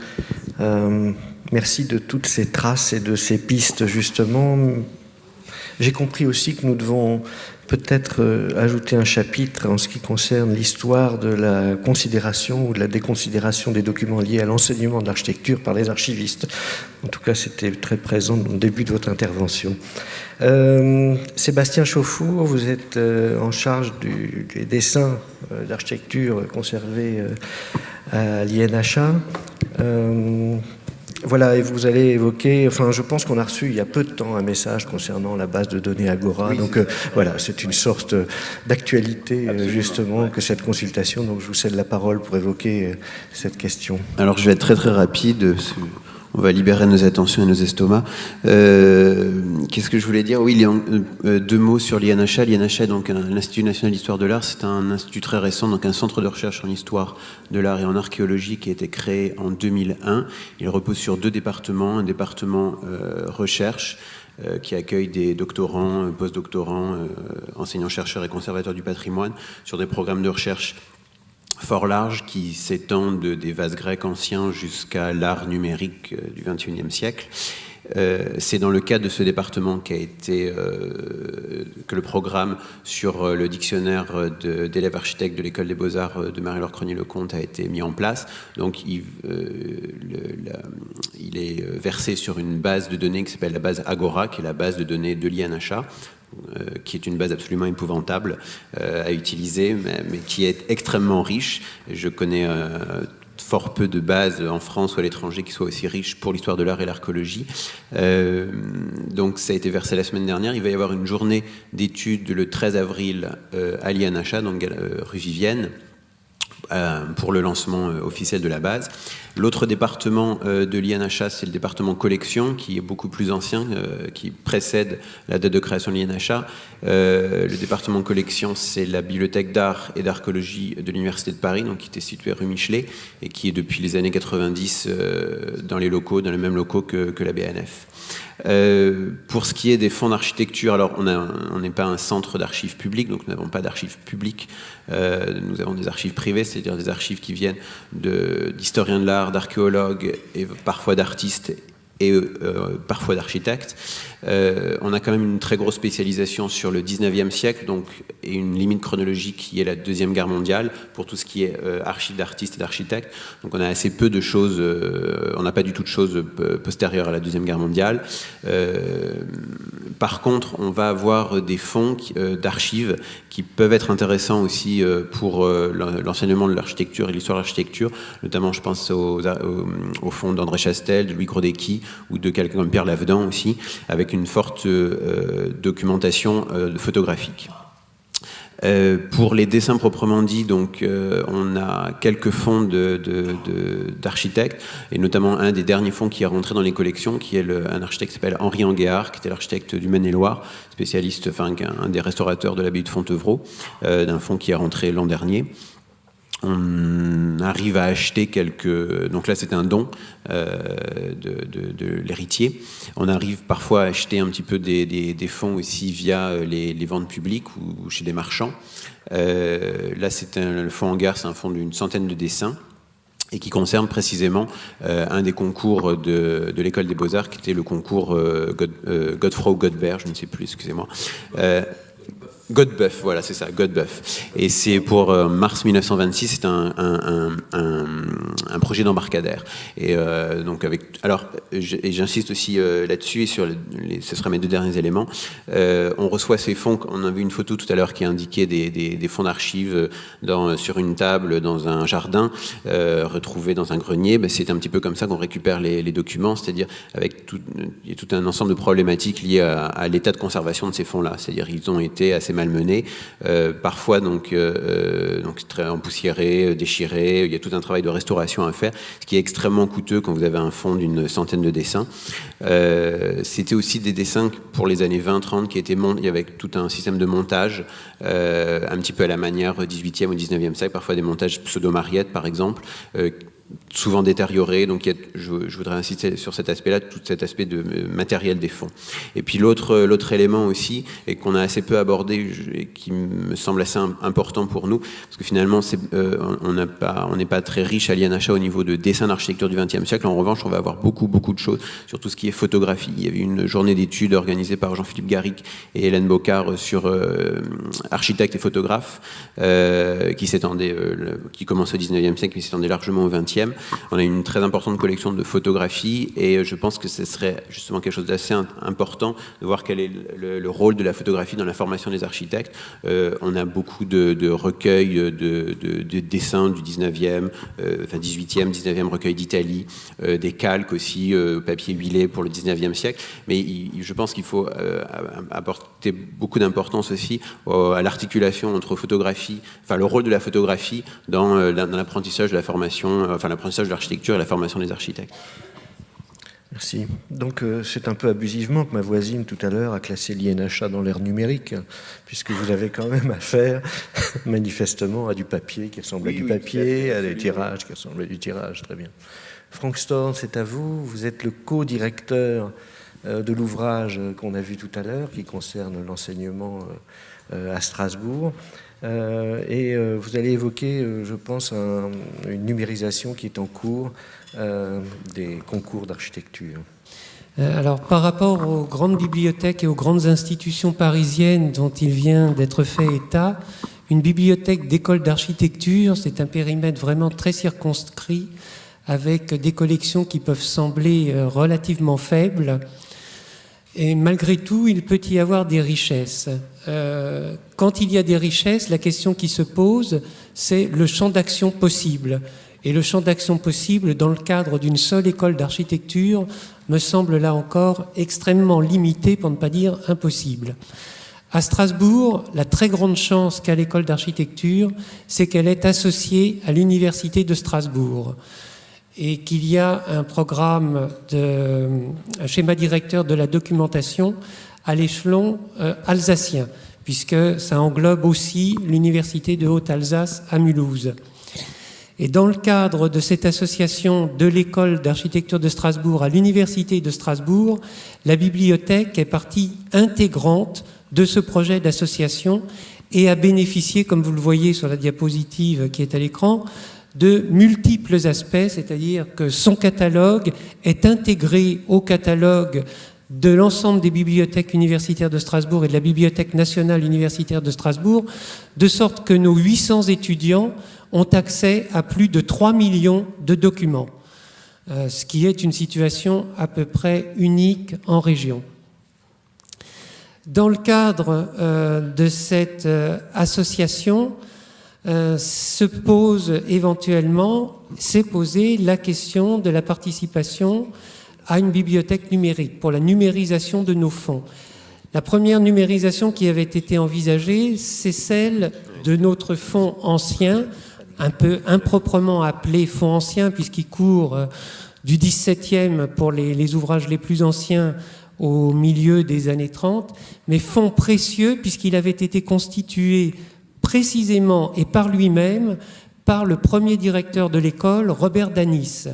Merci de toutes ces traces et de ces pistes, justement. J'ai compris aussi que nous devons peut-être ajouter un chapitre en ce qui concerne l'histoire de la considération ou de la déconsidération des documents liés à l'enseignement de l'architecture par les archivistes. En tout cas, c'était très présent au début de votre intervention. Sébastien Chauffour, vous êtes en charge des dessins d'architecture conservés à l'INHA. Voilà, et vous allez évoquer, enfin je pense qu'on a reçu il y a peu de temps un message concernant la base de données Agora, oui, donc voilà, c'est une sorte d'actualité justement que cette consultation, donc je vous cède la parole pour évoquer cette question. Alors je vais être très très rapide, on va libérer nos attentions et nos estomacs. Qu'est-ce que je voulais dire? Oui, il y a deux mots sur l'INHA. L'INHA est donc l'Institut national d'histoire de l'art. C'est un institut très récent, donc un centre de recherche en histoire de l'art et en archéologie qui a été créé en 2001. Il repose sur deux départements. Un département recherche qui accueille des doctorants, postdoctorants, enseignants-chercheurs et conservateurs du patrimoine sur des programmes de recherche fort large qui s'étendent des vases grecs anciens jusqu'à l'art numérique du XXIe siècle. C'est dans le cadre de ce département qu'a été que le programme sur le dictionnaire d'élèves architectes de l'École des Beaux-Arts de Marie-Laure Cronier-Lecomte a été mis en place. Donc il est versé sur une base de données qui s'appelle la base Agora, qui est la base de données de l'INHA, qui est une base absolument épouvantable à utiliser, mais qui est extrêmement riche. Je connais fort peu de bases en France ou à l'étranger qui soient aussi riches pour l'histoire de l'art et l'archéologie. Donc ça a été versé la semaine dernière. Il va y avoir une journée d'études le 13 avril à l'INHA, donc rue Vivienne, pour le lancement officiel de la base. L'autre département de l'INHA, c'est le département collection, qui est beaucoup plus ancien, qui précède la date de création de l'INHA. Le département collection, c'est la bibliothèque d'art et d'archéologie de l'Université de Paris, donc qui était située rue Michelet, et qui est depuis les années 90 dans les mêmes locaux que la BNF. Pour ce qui est des fonds d'architecture, alors on n'est pas un centre d'archives publiques, donc nous n'avons pas d'archives publiques, nous avons des archives privées, c'est-à-dire des archives qui viennent d'historiens de l'art, d'archéologues et parfois d'artistes et parfois d'architectes. On a quand même une très grosse spécialisation sur le 19e siècle, donc, et une limite chronologique qui est la Deuxième Guerre mondiale, pour tout ce qui est archives d'artistes et d'architectes. Donc on a assez peu de choses, on n'a pas du tout de choses postérieures à la Deuxième Guerre mondiale. Par contre, on va avoir des fonds d'archives qui peuvent être intéressants aussi pour l'enseignement de l'architecture et l'histoire de l'architecture. Notamment, je pense au fonds d'André Chastel, de Louis Grodecki, ou de quelqu'un comme Pierre Lavedan aussi, avec une forte documentation photographique. Pour les dessins proprement dits, donc, on a quelques fonds d'architectes, et notamment un des derniers fonds qui est rentré dans les collections, qui est un architecte qui s'appelle Henri Anguéard, qui était l'architecte du Maine-et-Loire, spécialiste, enfin un des restaurateurs de l'abbaye de Fontevraud, d'un fonds qui est rentré l'an dernier. On arrive à acheter donc là c'est un don de l'héritier. On arrive parfois à acheter un petit peu des fonds aussi via les ventes publiques ou chez des marchands. Là le fonds Anguéard, c'est un fonds d'une centaine de dessins et qui concerne précisément un des concours de l'École des Beaux-Arts, qui était le concours Godefroy ou Godebert, je ne sais plus, excusez-moi. Godbeuf, voilà, c'est ça, Godbeuf. Et c'est pour mars 1926, c'est un projet d'embarcadère. Et donc j'insiste aussi là-dessus, et ce sera mes deux derniers éléments. On reçoit ces fonds, on a vu une photo tout à l'heure qui indiquait des fonds d'archives sur une table, dans un jardin, retrouvés dans un grenier. Ben, c'est un petit peu comme ça qu'on récupère les documents, c'est-à-dire il y a tout un ensemble de problématiques liées à l'état de conservation de ces fonds-là. C'est-à-dire ils ont été assez malmenés, parfois donc très empoussiérés, déchirés. Il y a tout un travail de restauration à faire, ce qui est extrêmement coûteux quand vous avez un fonds d'une centaine de dessins. C'était aussi des dessins pour les années 20-30 qui étaient montés avec tout un système de montage, un petit peu à la manière 18e ou 19e siècle, parfois des montages pseudo-mariettes par exemple, souvent détériorés. Donc je voudrais insister sur cet aspect-là, tout cet aspect de matériel des fonds. Et puis l'autre élément aussi, et qu'on a assez peu abordé, et qui me semble assez important pour nous, parce que finalement on n'est pas très riche à l'INHA au niveau de dessin d'architecture du XXe siècle. En revanche, on va avoir beaucoup de choses sur tout ce qui est photographie. Il y avait une journée d'études organisée par Jean-Philippe Garric et Hélène Bocard sur architectes et photographes, qui commence au XIXe siècle, mais s'étendait largement au XXe. On a une très importante collection de photographies, et je pense que ce serait justement quelque chose d'assez important de voir quel est le rôle de la photographie dans la formation des architectes. On a beaucoup de recueils de dessins du 19e, 18e, 19e, recueils d'Italie, des calques aussi, papier huilé pour le 19e siècle. Mais je pense qu'il faut apporter beaucoup d'importance aussi à l'articulation entre photographie, enfin le rôle de la photographie dans l'apprentissage de la formation, l'apprentissage de l'architecture et la formation des architectes. Merci. Donc c'est un peu abusivement que ma voisine tout à l'heure a classé l'INHA dans l'ère numérique, puisque vous avez quand même affaire manifestement à du papier qui ressemble à du papier, à des tirages qui ressemblent à du tirage. Très bien. Franck Storn, c'est à vous. Vous êtes le co-directeur de l'ouvrage qu'on a vu tout à l'heure, qui concerne l'enseignement à Strasbourg. Et vous allez évoquer, je pense, une numérisation qui est en cours des concours d'architecture. Alors, par rapport aux grandes bibliothèques et aux grandes institutions parisiennes dont il vient d'être fait état, une bibliothèque d'école d'architecture, c'est un périmètre vraiment très circonscrit, avec des collections qui peuvent sembler relativement faibles. Et malgré tout, il peut y avoir des richesses. Quand il y a des richesses, la question qui se pose, c'est le champ d'action possible. Et le champ d'action possible, dans le cadre d'une seule école d'architecture, me semble là encore extrêmement limité, pour ne pas dire impossible. À Strasbourg, la très grande chance qu'a l'école d'architecture, c'est qu'elle est associée à l'université de Strasbourg et qu'il y a un programme, un schéma directeur de la documentation à l'échelon alsacien, puisque ça englobe aussi l'université de Haute-Alsace à Mulhouse. Et dans le cadre de cette association de l'école d'architecture de Strasbourg à l'université de Strasbourg, la bibliothèque est partie intégrante de ce projet d'association et a bénéficié, comme vous le voyez sur la diapositive qui est à l'écran, de multiples aspects, c'est-à-dire que son catalogue est intégré au catalogue de l'ensemble des bibliothèques universitaires de Strasbourg et de la Bibliothèque nationale universitaire de Strasbourg, de sorte que nos 800 étudiants ont accès à plus de 3 millions de documents, ce qui est une situation à peu près unique en région. Dans le cadre de cette association, s'est posée la question de la participation à une bibliothèque numérique pour la numérisation de nos fonds. La première numérisation qui avait été envisagée, c'est celle de notre fonds ancien, un peu improprement appelé fonds ancien, puisqu'il court du 17e pour les ouvrages les plus anciens au milieu des années 30, mais fonds précieux puisqu'il avait été constitué précisément et par lui-même par le premier directeur de l'école, Robert Danis.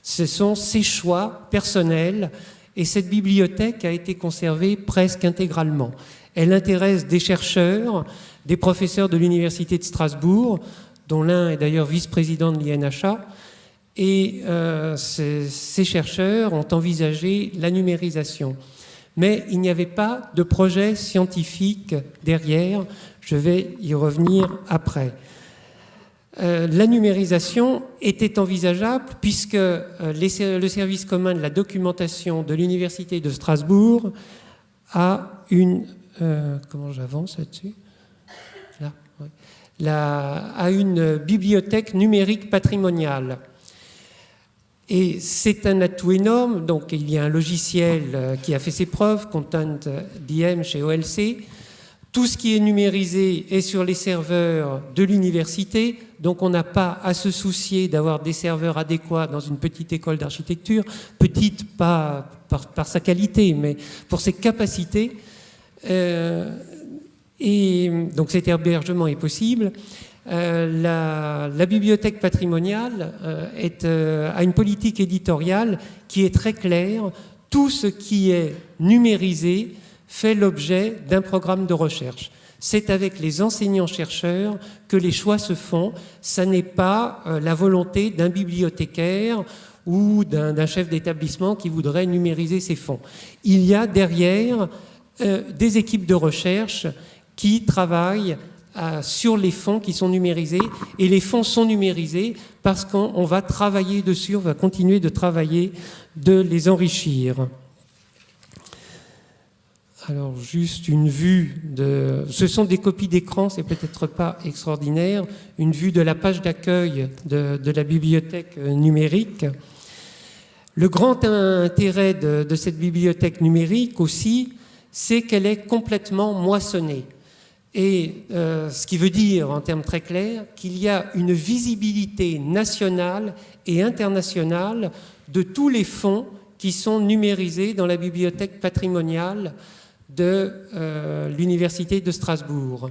Ce sont ses choix personnels et cette bibliothèque a été conservée presque intégralement. Elle intéresse des chercheurs, des professeurs de l'université de Strasbourg, dont l'un est d'ailleurs vice-président de l'INHA, et ces chercheurs ont envisagé la numérisation. Mais il n'y avait pas de projet scientifique derrière, je vais y revenir après. La numérisation était envisageable puisque le service commun de la documentation de l'université de Strasbourg a une... comment j'avance là-dessus ? A une bibliothèque numérique patrimoniale. Et c'est un atout énorme. Donc il y a un logiciel qui a fait ses preuves, Content.dm chez OLC. Tout ce qui est numérisé est sur les serveurs de l'université, donc on n'a pas à se soucier d'avoir des serveurs adéquats dans une petite école d'architecture, petite pas par sa qualité, mais pour ses capacités. Et donc cet hébergement est possible. La bibliothèque patrimoniale a une politique éditoriale qui est très claire. Tout ce qui est numérisé fait l'objet d'un programme de recherche. C'est avec les enseignants-chercheurs que les choix se font. Ça n'est pas la volonté d'un bibliothécaire ou d'un chef d'établissement qui voudrait numériser ses fonds. Il y a derrière des équipes de recherche qui travaillent sur les fonds qui sont numérisés, et les fonds sont numérisés parce qu'on va travailler dessus, on va continuer de travailler, de les enrichir. Alors juste une vue ce sont des copies d'écran, c'est peut-être pas extraordinaire, une vue de la page d'accueil de la bibliothèque numérique. Le grand intérêt de cette bibliothèque numérique aussi, c'est qu'elle est complètement moissonnée. Et ce qui veut dire, en termes très clairs, qu'il y a une visibilité nationale et internationale de tous les fonds qui sont numérisés dans la bibliothèque patrimoniale de l'université de Strasbourg.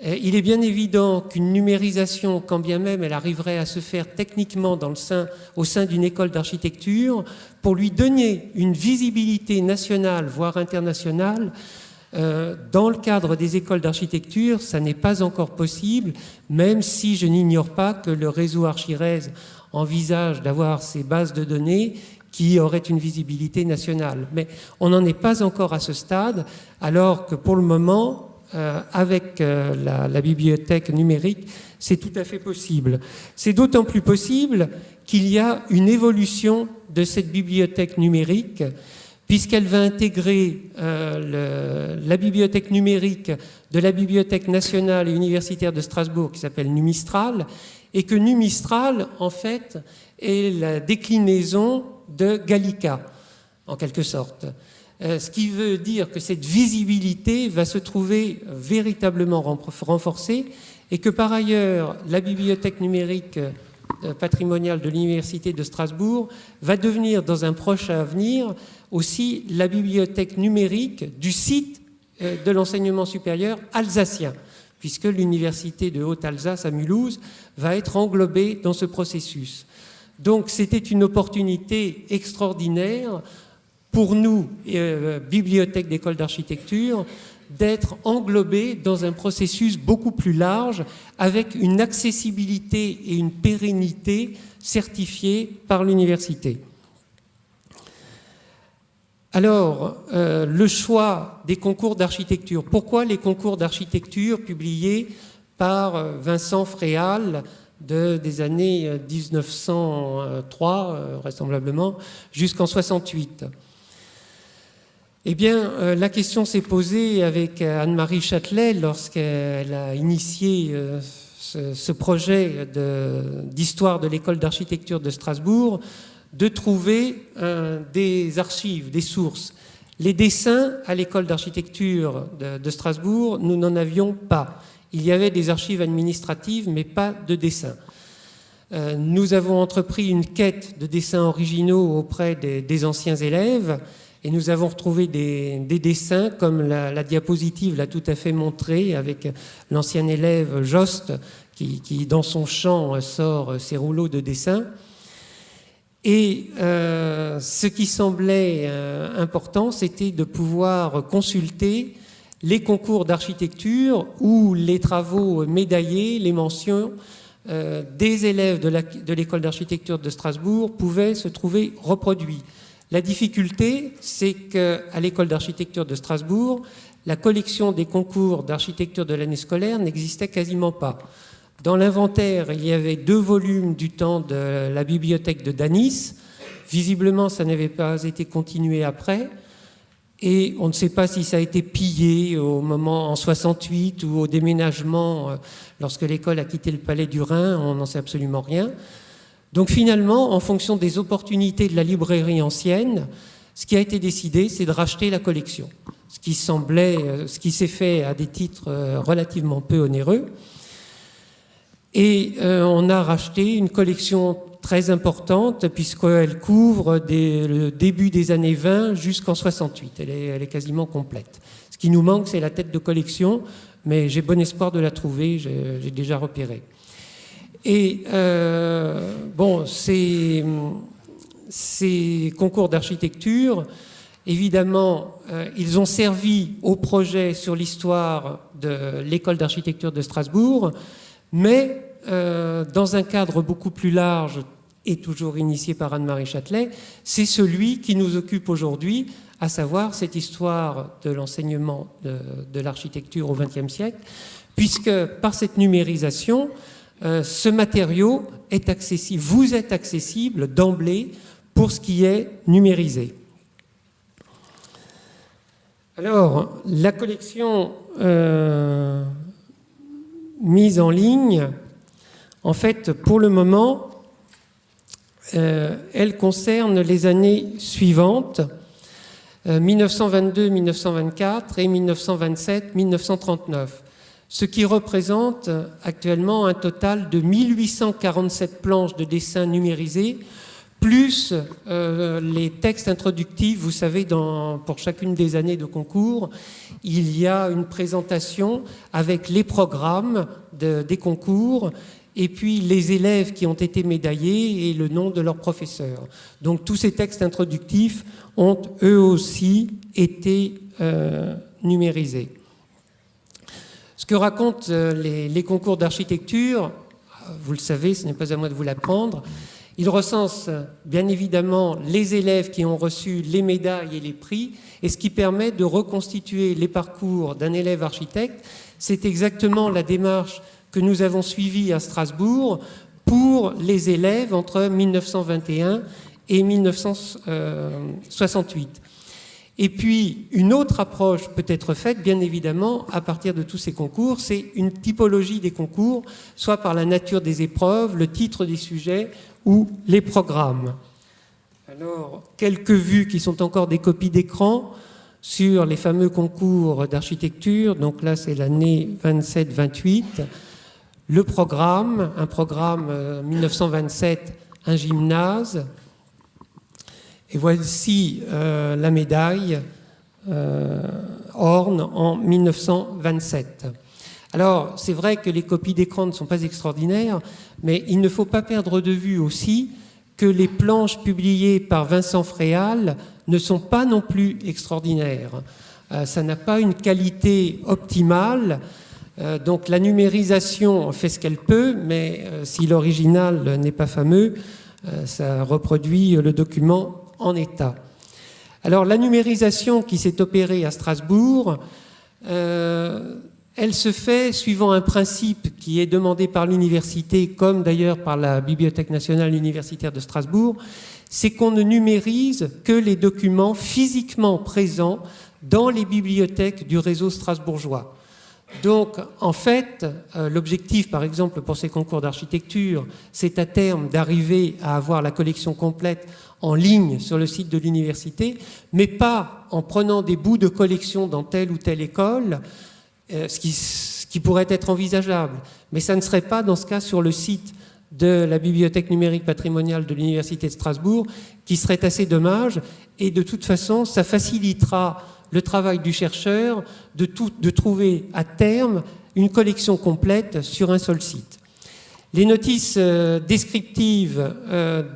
Il est bien évident qu'une numérisation, quand bien même elle arriverait à se faire techniquement au sein d'une école d'architecture, pour lui donner une visibilité nationale, voire internationale, dans le cadre des écoles d'architecture, ça n'est pas encore possible, même si je n'ignore pas que le réseau Archirez envisage d'avoir ces bases de données qui auraient une visibilité nationale. Mais on n'en est pas encore à ce stade, alors que pour le moment, avec la bibliothèque numérique, c'est tout à fait possible. C'est d'autant plus possible qu'il y a une évolution de cette bibliothèque numérique, puisqu'elle va intégrer la bibliothèque numérique de la Bibliothèque nationale et universitaire de Strasbourg, qui s'appelle Numistral, et que Numistral, en fait, est la déclinaison de Gallica, en quelque sorte. Ce qui veut dire que cette visibilité va se trouver véritablement renforcée et que par ailleurs, la bibliothèque numérique patrimoniale de l'Université de Strasbourg va devenir dans un proche avenir aussi la bibliothèque numérique du site de l'enseignement supérieur alsacien, puisque l'Université de Haute-Alsace à Mulhouse va être englobée dans ce processus. Donc c'était une opportunité extraordinaire pour nous, bibliothèque d'école d'architecture, d'être englobés dans un processus beaucoup plus large, avec une accessibilité et une pérennité certifiées par l'université. Alors, le choix des concours d'architecture. Pourquoi les concours d'architecture publiés par Vincent Fréal des années 1903, vraisemblablement, jusqu'en 68 ? Eh bien, la question s'est posée avec Anne-Marie Châtelet lorsqu'elle a initié ce projet d'histoire de l'école d'architecture de Strasbourg, de trouver des archives, des sources. Les dessins à l'école d'architecture de Strasbourg, nous n'en avions pas. Il y avait des archives administratives, mais pas de dessins. Nous avons entrepris une quête de dessins originaux auprès des anciens élèves, et nous avons retrouvé des dessins, comme la diapositive l'a tout à fait montré, avec l'ancien élève Jost, qui dans son champ sort ses rouleaux de dessins. Et ce qui semblait important, c'était de pouvoir consulter les concours d'architecture ou les travaux médaillés, les mentions des élèves de l'école d'architecture de Strasbourg pouvaient se trouver reproduits. La difficulté, c'est qu'à l'école d'architecture de Strasbourg, la collection des concours d'architecture de l'année scolaire n'existait quasiment pas. Dans l'inventaire, il y avait 2 volumes du temps de la bibliothèque de Danis. Visiblement, ça n'avait pas été continué après. Et on ne sait pas si ça a été pillé au moment en 68 ou au déménagement lorsque l'école a quitté le Palais du Rhin. On n'en sait absolument rien. Donc finalement, en fonction des opportunités de la librairie ancienne, ce qui a été décidé, c'est de racheter la collection. Ce qui s'est fait à des titres relativement peu onéreux. Et on a racheté une collection très importante puisqu'elle couvre le début des années 20 jusqu'en 68. Elle est quasiment complète. Ce qui nous manque, c'est la tête de collection, mais j'ai bon espoir de la trouver, j'ai déjà repéré. Et ces concours d'architecture, évidemment, ils ont servi au projet sur l'histoire de l'école d'architecture de Strasbourg, mais dans un cadre beaucoup plus large et toujours initié par Anne-Marie Châtelet, c'est celui qui nous occupe aujourd'hui, à savoir cette histoire de l'enseignement de l'architecture au XXe siècle, puisque par cette numérisation, ce matériau est accessible, vous êtes accessible d'emblée pour ce qui est numérisé. Alors, la collection mise en ligne, en fait, pour le moment, elle concerne les années suivantes, 1922-1924 et 1927-1939. Ce qui représente actuellement un total de 1847 planches de dessins numérisés, plus les textes introductifs. Vous savez, pour chacune des années de concours, il y a une présentation avec les programmes des concours et puis les élèves qui ont été médaillés et le nom de leur professeur. Donc tous ces textes introductifs ont eux aussi été numérisés. Ce que racontent les concours d'architecture, vous le savez, ce n'est pas à moi de vous l'apprendre, ils recensent bien évidemment les élèves qui ont reçu les médailles et les prix, et ce qui permet de reconstituer les parcours d'un élève architecte. C'est exactement la démarche que nous avons suivie à Strasbourg pour les élèves entre 1921 et 1968. Et puis, une autre approche peut être faite, bien évidemment, à partir de tous ces concours, c'est une typologie des concours, soit par la nature des épreuves, le titre des sujets ou les programmes. Alors, quelques vues qui sont encore des copies d'écran sur les fameux concours d'architecture. Donc là, c'est l'année 27-28. Le programme, un programme 1927, un gymnase. Et voici la médaille Horn en 1927. Alors, c'est vrai que les copies d'écran ne sont pas extraordinaires, mais il ne faut pas perdre de vue aussi que les planches publiées par Vincent Fréal ne sont pas non plus extraordinaires. Ça n'a pas une qualité optimale. Donc la numérisation fait ce qu'elle peut, mais si l'original n'est pas fameux, ça reproduit le document en état. Alors la numérisation qui s'est opérée à Strasbourg, elle se fait suivant un principe qui est demandé par l'université, comme d'ailleurs par la Bibliothèque nationale universitaire de Strasbourg, c'est qu'on ne numérise que les documents physiquement présents dans les bibliothèques du réseau strasbourgeois. Donc, en fait, l'objectif, par exemple, pour ces concours d'architecture, c'est à terme d'arriver à avoir la collection complète en ligne sur le site de l'université, mais pas en prenant des bouts de collection dans telle ou telle école, ce qui pourrait être envisageable. Mais ça ne serait pas, dans ce cas, sur le site de la Bibliothèque numérique patrimoniale de l'Université de Strasbourg, qui serait assez dommage, et de toute façon, ça facilitera le travail du chercheur de trouver à terme une collection complète sur un seul site. Les notices descriptives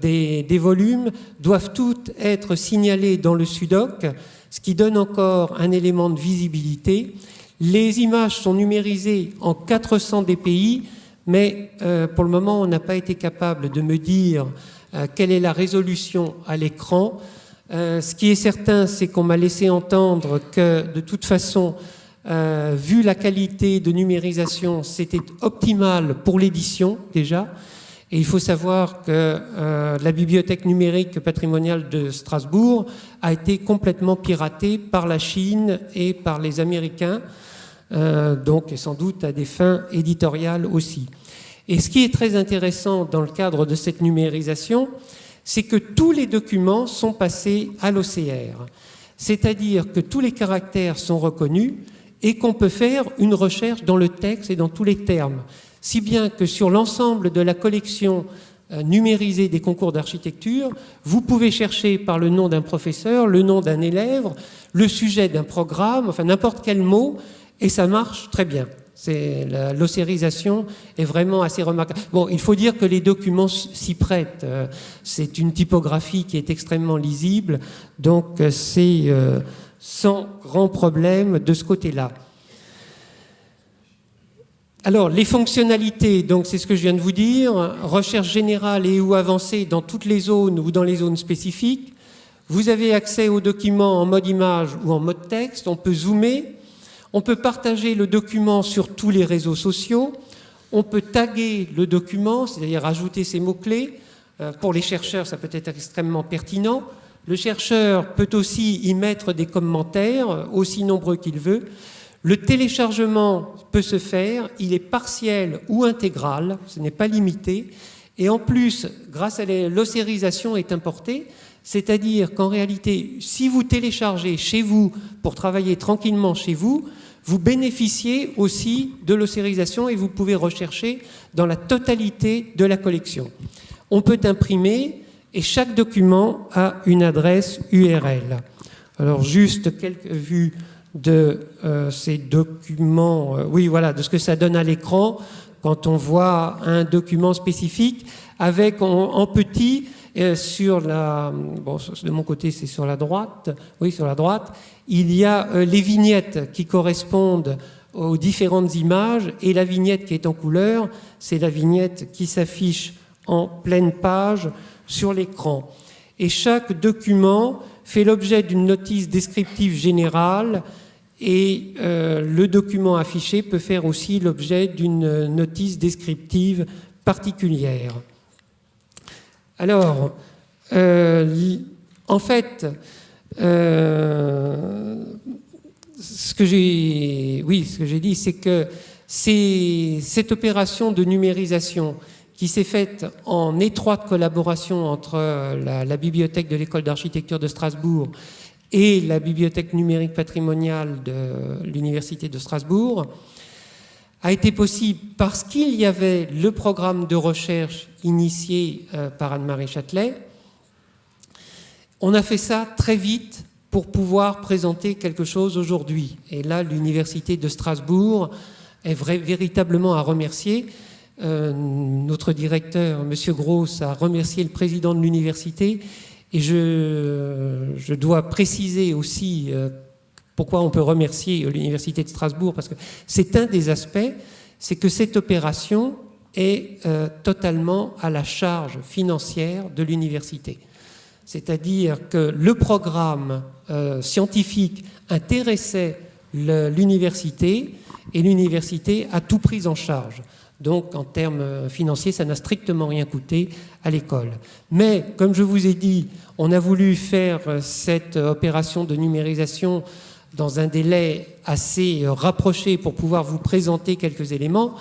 des volumes doivent toutes être signalées dans le SUDOC, ce qui donne encore un élément de visibilité. Les images sont numérisées en 400 dpi, mais pour le moment, on n'a pas été capable de me dire quelle est la résolution à l'écran. Ce qui est certain, c'est qu'on m'a laissé entendre que, de toute façon, vu la qualité de numérisation, c'était optimal pour l'édition, déjà. Et il faut savoir que la bibliothèque numérique patrimoniale de Strasbourg a été complètement piratée par la Chine et par les Américains, donc et sans doute à des fins éditoriales aussi. Et ce qui est très intéressant dans le cadre de cette numérisation, c'est que tous les documents sont passés à l'OCR. C'est-à-dire que tous les caractères sont reconnus et qu'on peut faire une recherche dans le texte et dans tous les termes. Si bien que sur l'ensemble de la collection numérisée des concours d'architecture, vous pouvez chercher par le nom d'un professeur, le nom d'un élève, le sujet d'un programme, enfin n'importe quel mot, et ça marche très bien. L'océrisation est vraiment assez remarquable. Bon, il faut dire que les documents s'y prêtent. C'est une typographie qui est extrêmement lisible, donc c'est sans grand problème de ce côté-là. Alors, les fonctionnalités, donc c'est ce que je viens de vous dire, recherche générale et ou avancée dans toutes les zones ou dans les zones spécifiques. Vous avez accès aux documents en mode image ou en mode texte, on peut zoomer. On peut partager le document sur tous les réseaux sociaux. On peut taguer le document, c'est-à-dire ajouter ses mots-clés. Pour les chercheurs, ça peut être extrêmement pertinent. Le chercheur peut aussi y mettre des commentaires, aussi nombreux qu'il veut. Le téléchargement peut se faire, il est partiel ou intégral, ce n'est pas limité. Et en plus, grâce à l'océrisation est importée, c'est-à-dire qu'en réalité, si vous téléchargez chez vous pour travailler tranquillement chez vous, vous bénéficiez aussi de l'océrisation et vous pouvez rechercher dans la totalité de la collection. On peut imprimer et chaque document a une adresse URL. Alors juste quelques vues de ces documents, oui voilà, de ce que ça donne à l'écran quand on voit un document spécifique avec en petit sur la, bon, de mon côté c'est sur la droite, oui sur la droite, il y a les vignettes qui correspondent aux différentes images et la vignette qui est en couleur, c'est la vignette qui s'affiche en pleine page sur l'écran. Et chaque document fait l'objet d'une notice descriptive générale et le document affiché peut faire aussi l'objet d'une notice descriptive particulière. Alors, en fait, Ce que j'ai dit, c'est que cette opération de numérisation qui s'est faite en étroite collaboration entre la bibliothèque de l'École d'architecture de Strasbourg et la bibliothèque numérique patrimoniale de l'Université de Strasbourg, a été possible parce qu'il y avait le programme de recherche initié par Anne-Marie Châtelet. On a fait ça très vite pour pouvoir présenter quelque chose aujourd'hui. Et là, l'Université de Strasbourg est véritablement à remercier. Notre directeur, M. Gross, a remercié le président de l'université. Et je dois préciser aussi pourquoi on peut remercier l'Université de Strasbourg, parce que c'est un des aspects, c'est que cette opération est totalement à la charge financière de l'université. C'est-à-dire que le programme scientifique intéressait l'université et l'université a tout pris en charge. Donc, en termes financiers, ça n'a strictement rien coûté à l'école. Mais, comme je vous ai dit, on a voulu faire cette opération de numérisation dans un délai assez rapproché pour pouvoir vous présenter quelques éléments.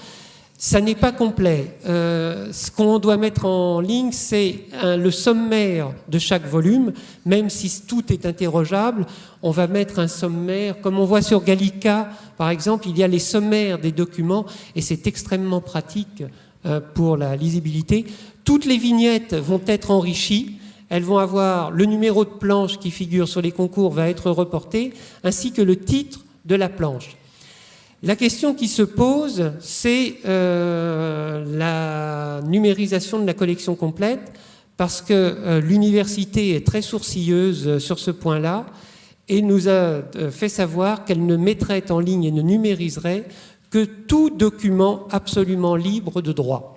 Ça n'est pas complet. Ce qu'on doit mettre en ligne, c'est le sommaire de chaque volume. Même si tout est interrogeable, on va mettre un sommaire. Comme on voit sur Gallica, par exemple, il y a les sommaires des documents et c'est extrêmement pratique pour la lisibilité. Toutes les vignettes vont être enrichies. Elles vont avoir le numéro de planche qui figure sur les concours va être reporté, ainsi que le titre de la planche. La question qui se pose, c'est la numérisation de la collection complète, parce que l'université est très sourcilleuse sur ce point-là et nous a fait savoir qu'elle ne mettrait en ligne et ne numériserait que tout document absolument libre de droit.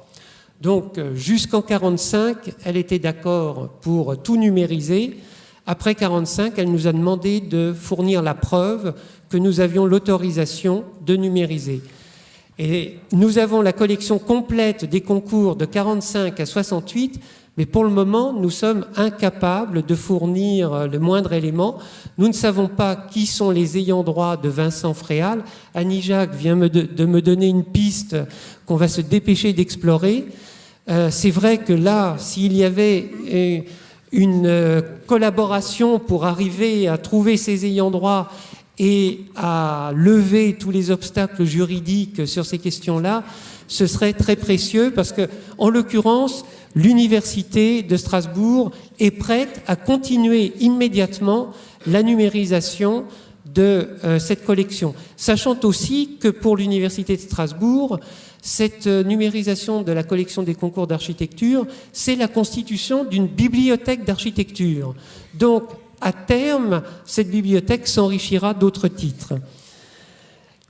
Donc, jusqu'en 1945, elle était d'accord pour tout numériser. Après 1945, elle nous a demandé de fournir la preuve que nous avions l'autorisation de numériser. Et nous avons la collection complète des concours de 1945 à 1968, mais pour le moment, nous sommes incapables de fournir le moindre élément. Nous ne savons pas qui sont les ayants droit de Vincent Fréal. Annie Jacques vient de me donner une piste qu'on va se dépêcher d'explorer. C'est vrai que là, s'il y avait une collaboration pour arriver à trouver ces ayants droit et à lever tous les obstacles juridiques sur ces questions-là, ce serait très précieux parce que, en l'occurrence, l'Université de Strasbourg est prête à continuer immédiatement la numérisation de cette collection. Sachant aussi que pour l'Université de Strasbourg, cette numérisation de la collection des concours d'architecture, c'est la constitution d'une bibliothèque d'architecture. Donc, à terme, cette bibliothèque s'enrichira d'autres titres.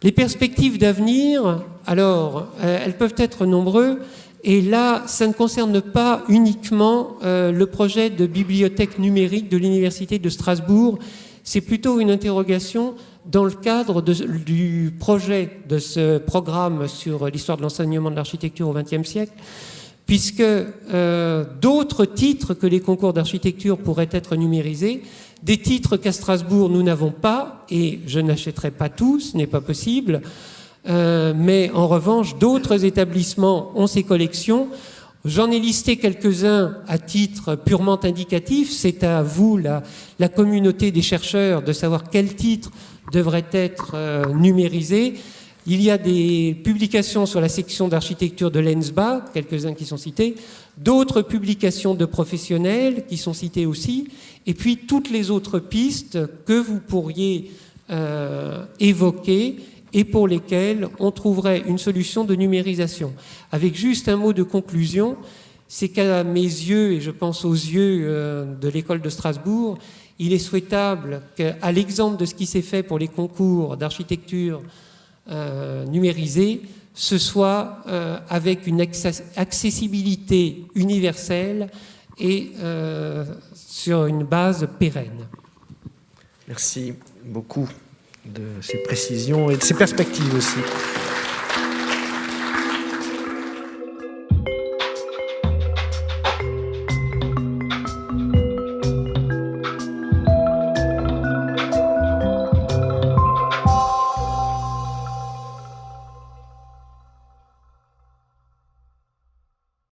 Les perspectives d'avenir, alors, elles peuvent être nombreuses, et là, ça ne concerne pas uniquement le projet de bibliothèque numérique de l'Université de Strasbourg, c'est plutôt une interrogation dans le cadre du projet de ce programme sur l'histoire de l'enseignement de l'architecture au XXe siècle, puisque d'autres titres que les concours d'architecture pourraient être numérisés, des titres qu'à Strasbourg nous n'avons pas, et je n'achèterai pas tous, ce n'est pas possible, mais en revanche, d'autres établissements ont ces collections. J'en ai listé quelques-uns à titre purement indicatif. C'est à vous, la communauté des chercheurs, de savoir quels titres devraient être numérisés. Il y a des publications sur la section d'architecture de l'ENSBA, quelques-uns qui sont cités, d'autres publications de professionnels qui sont cités aussi, et puis toutes les autres pistes que vous pourriez évoquer et pour lesquelles on trouverait une solution de numérisation. Avec juste un mot de conclusion, c'est qu'à mes yeux, et je pense aux yeux de l'école de Strasbourg, il est souhaitable qu'à l'exemple de ce qui s'est fait pour les concours d'architecture numérisés, ce soit avec une accessibilité universelle et sur une base pérenne. Merci beaucoup de ces précisions et de ces perspectives aussi.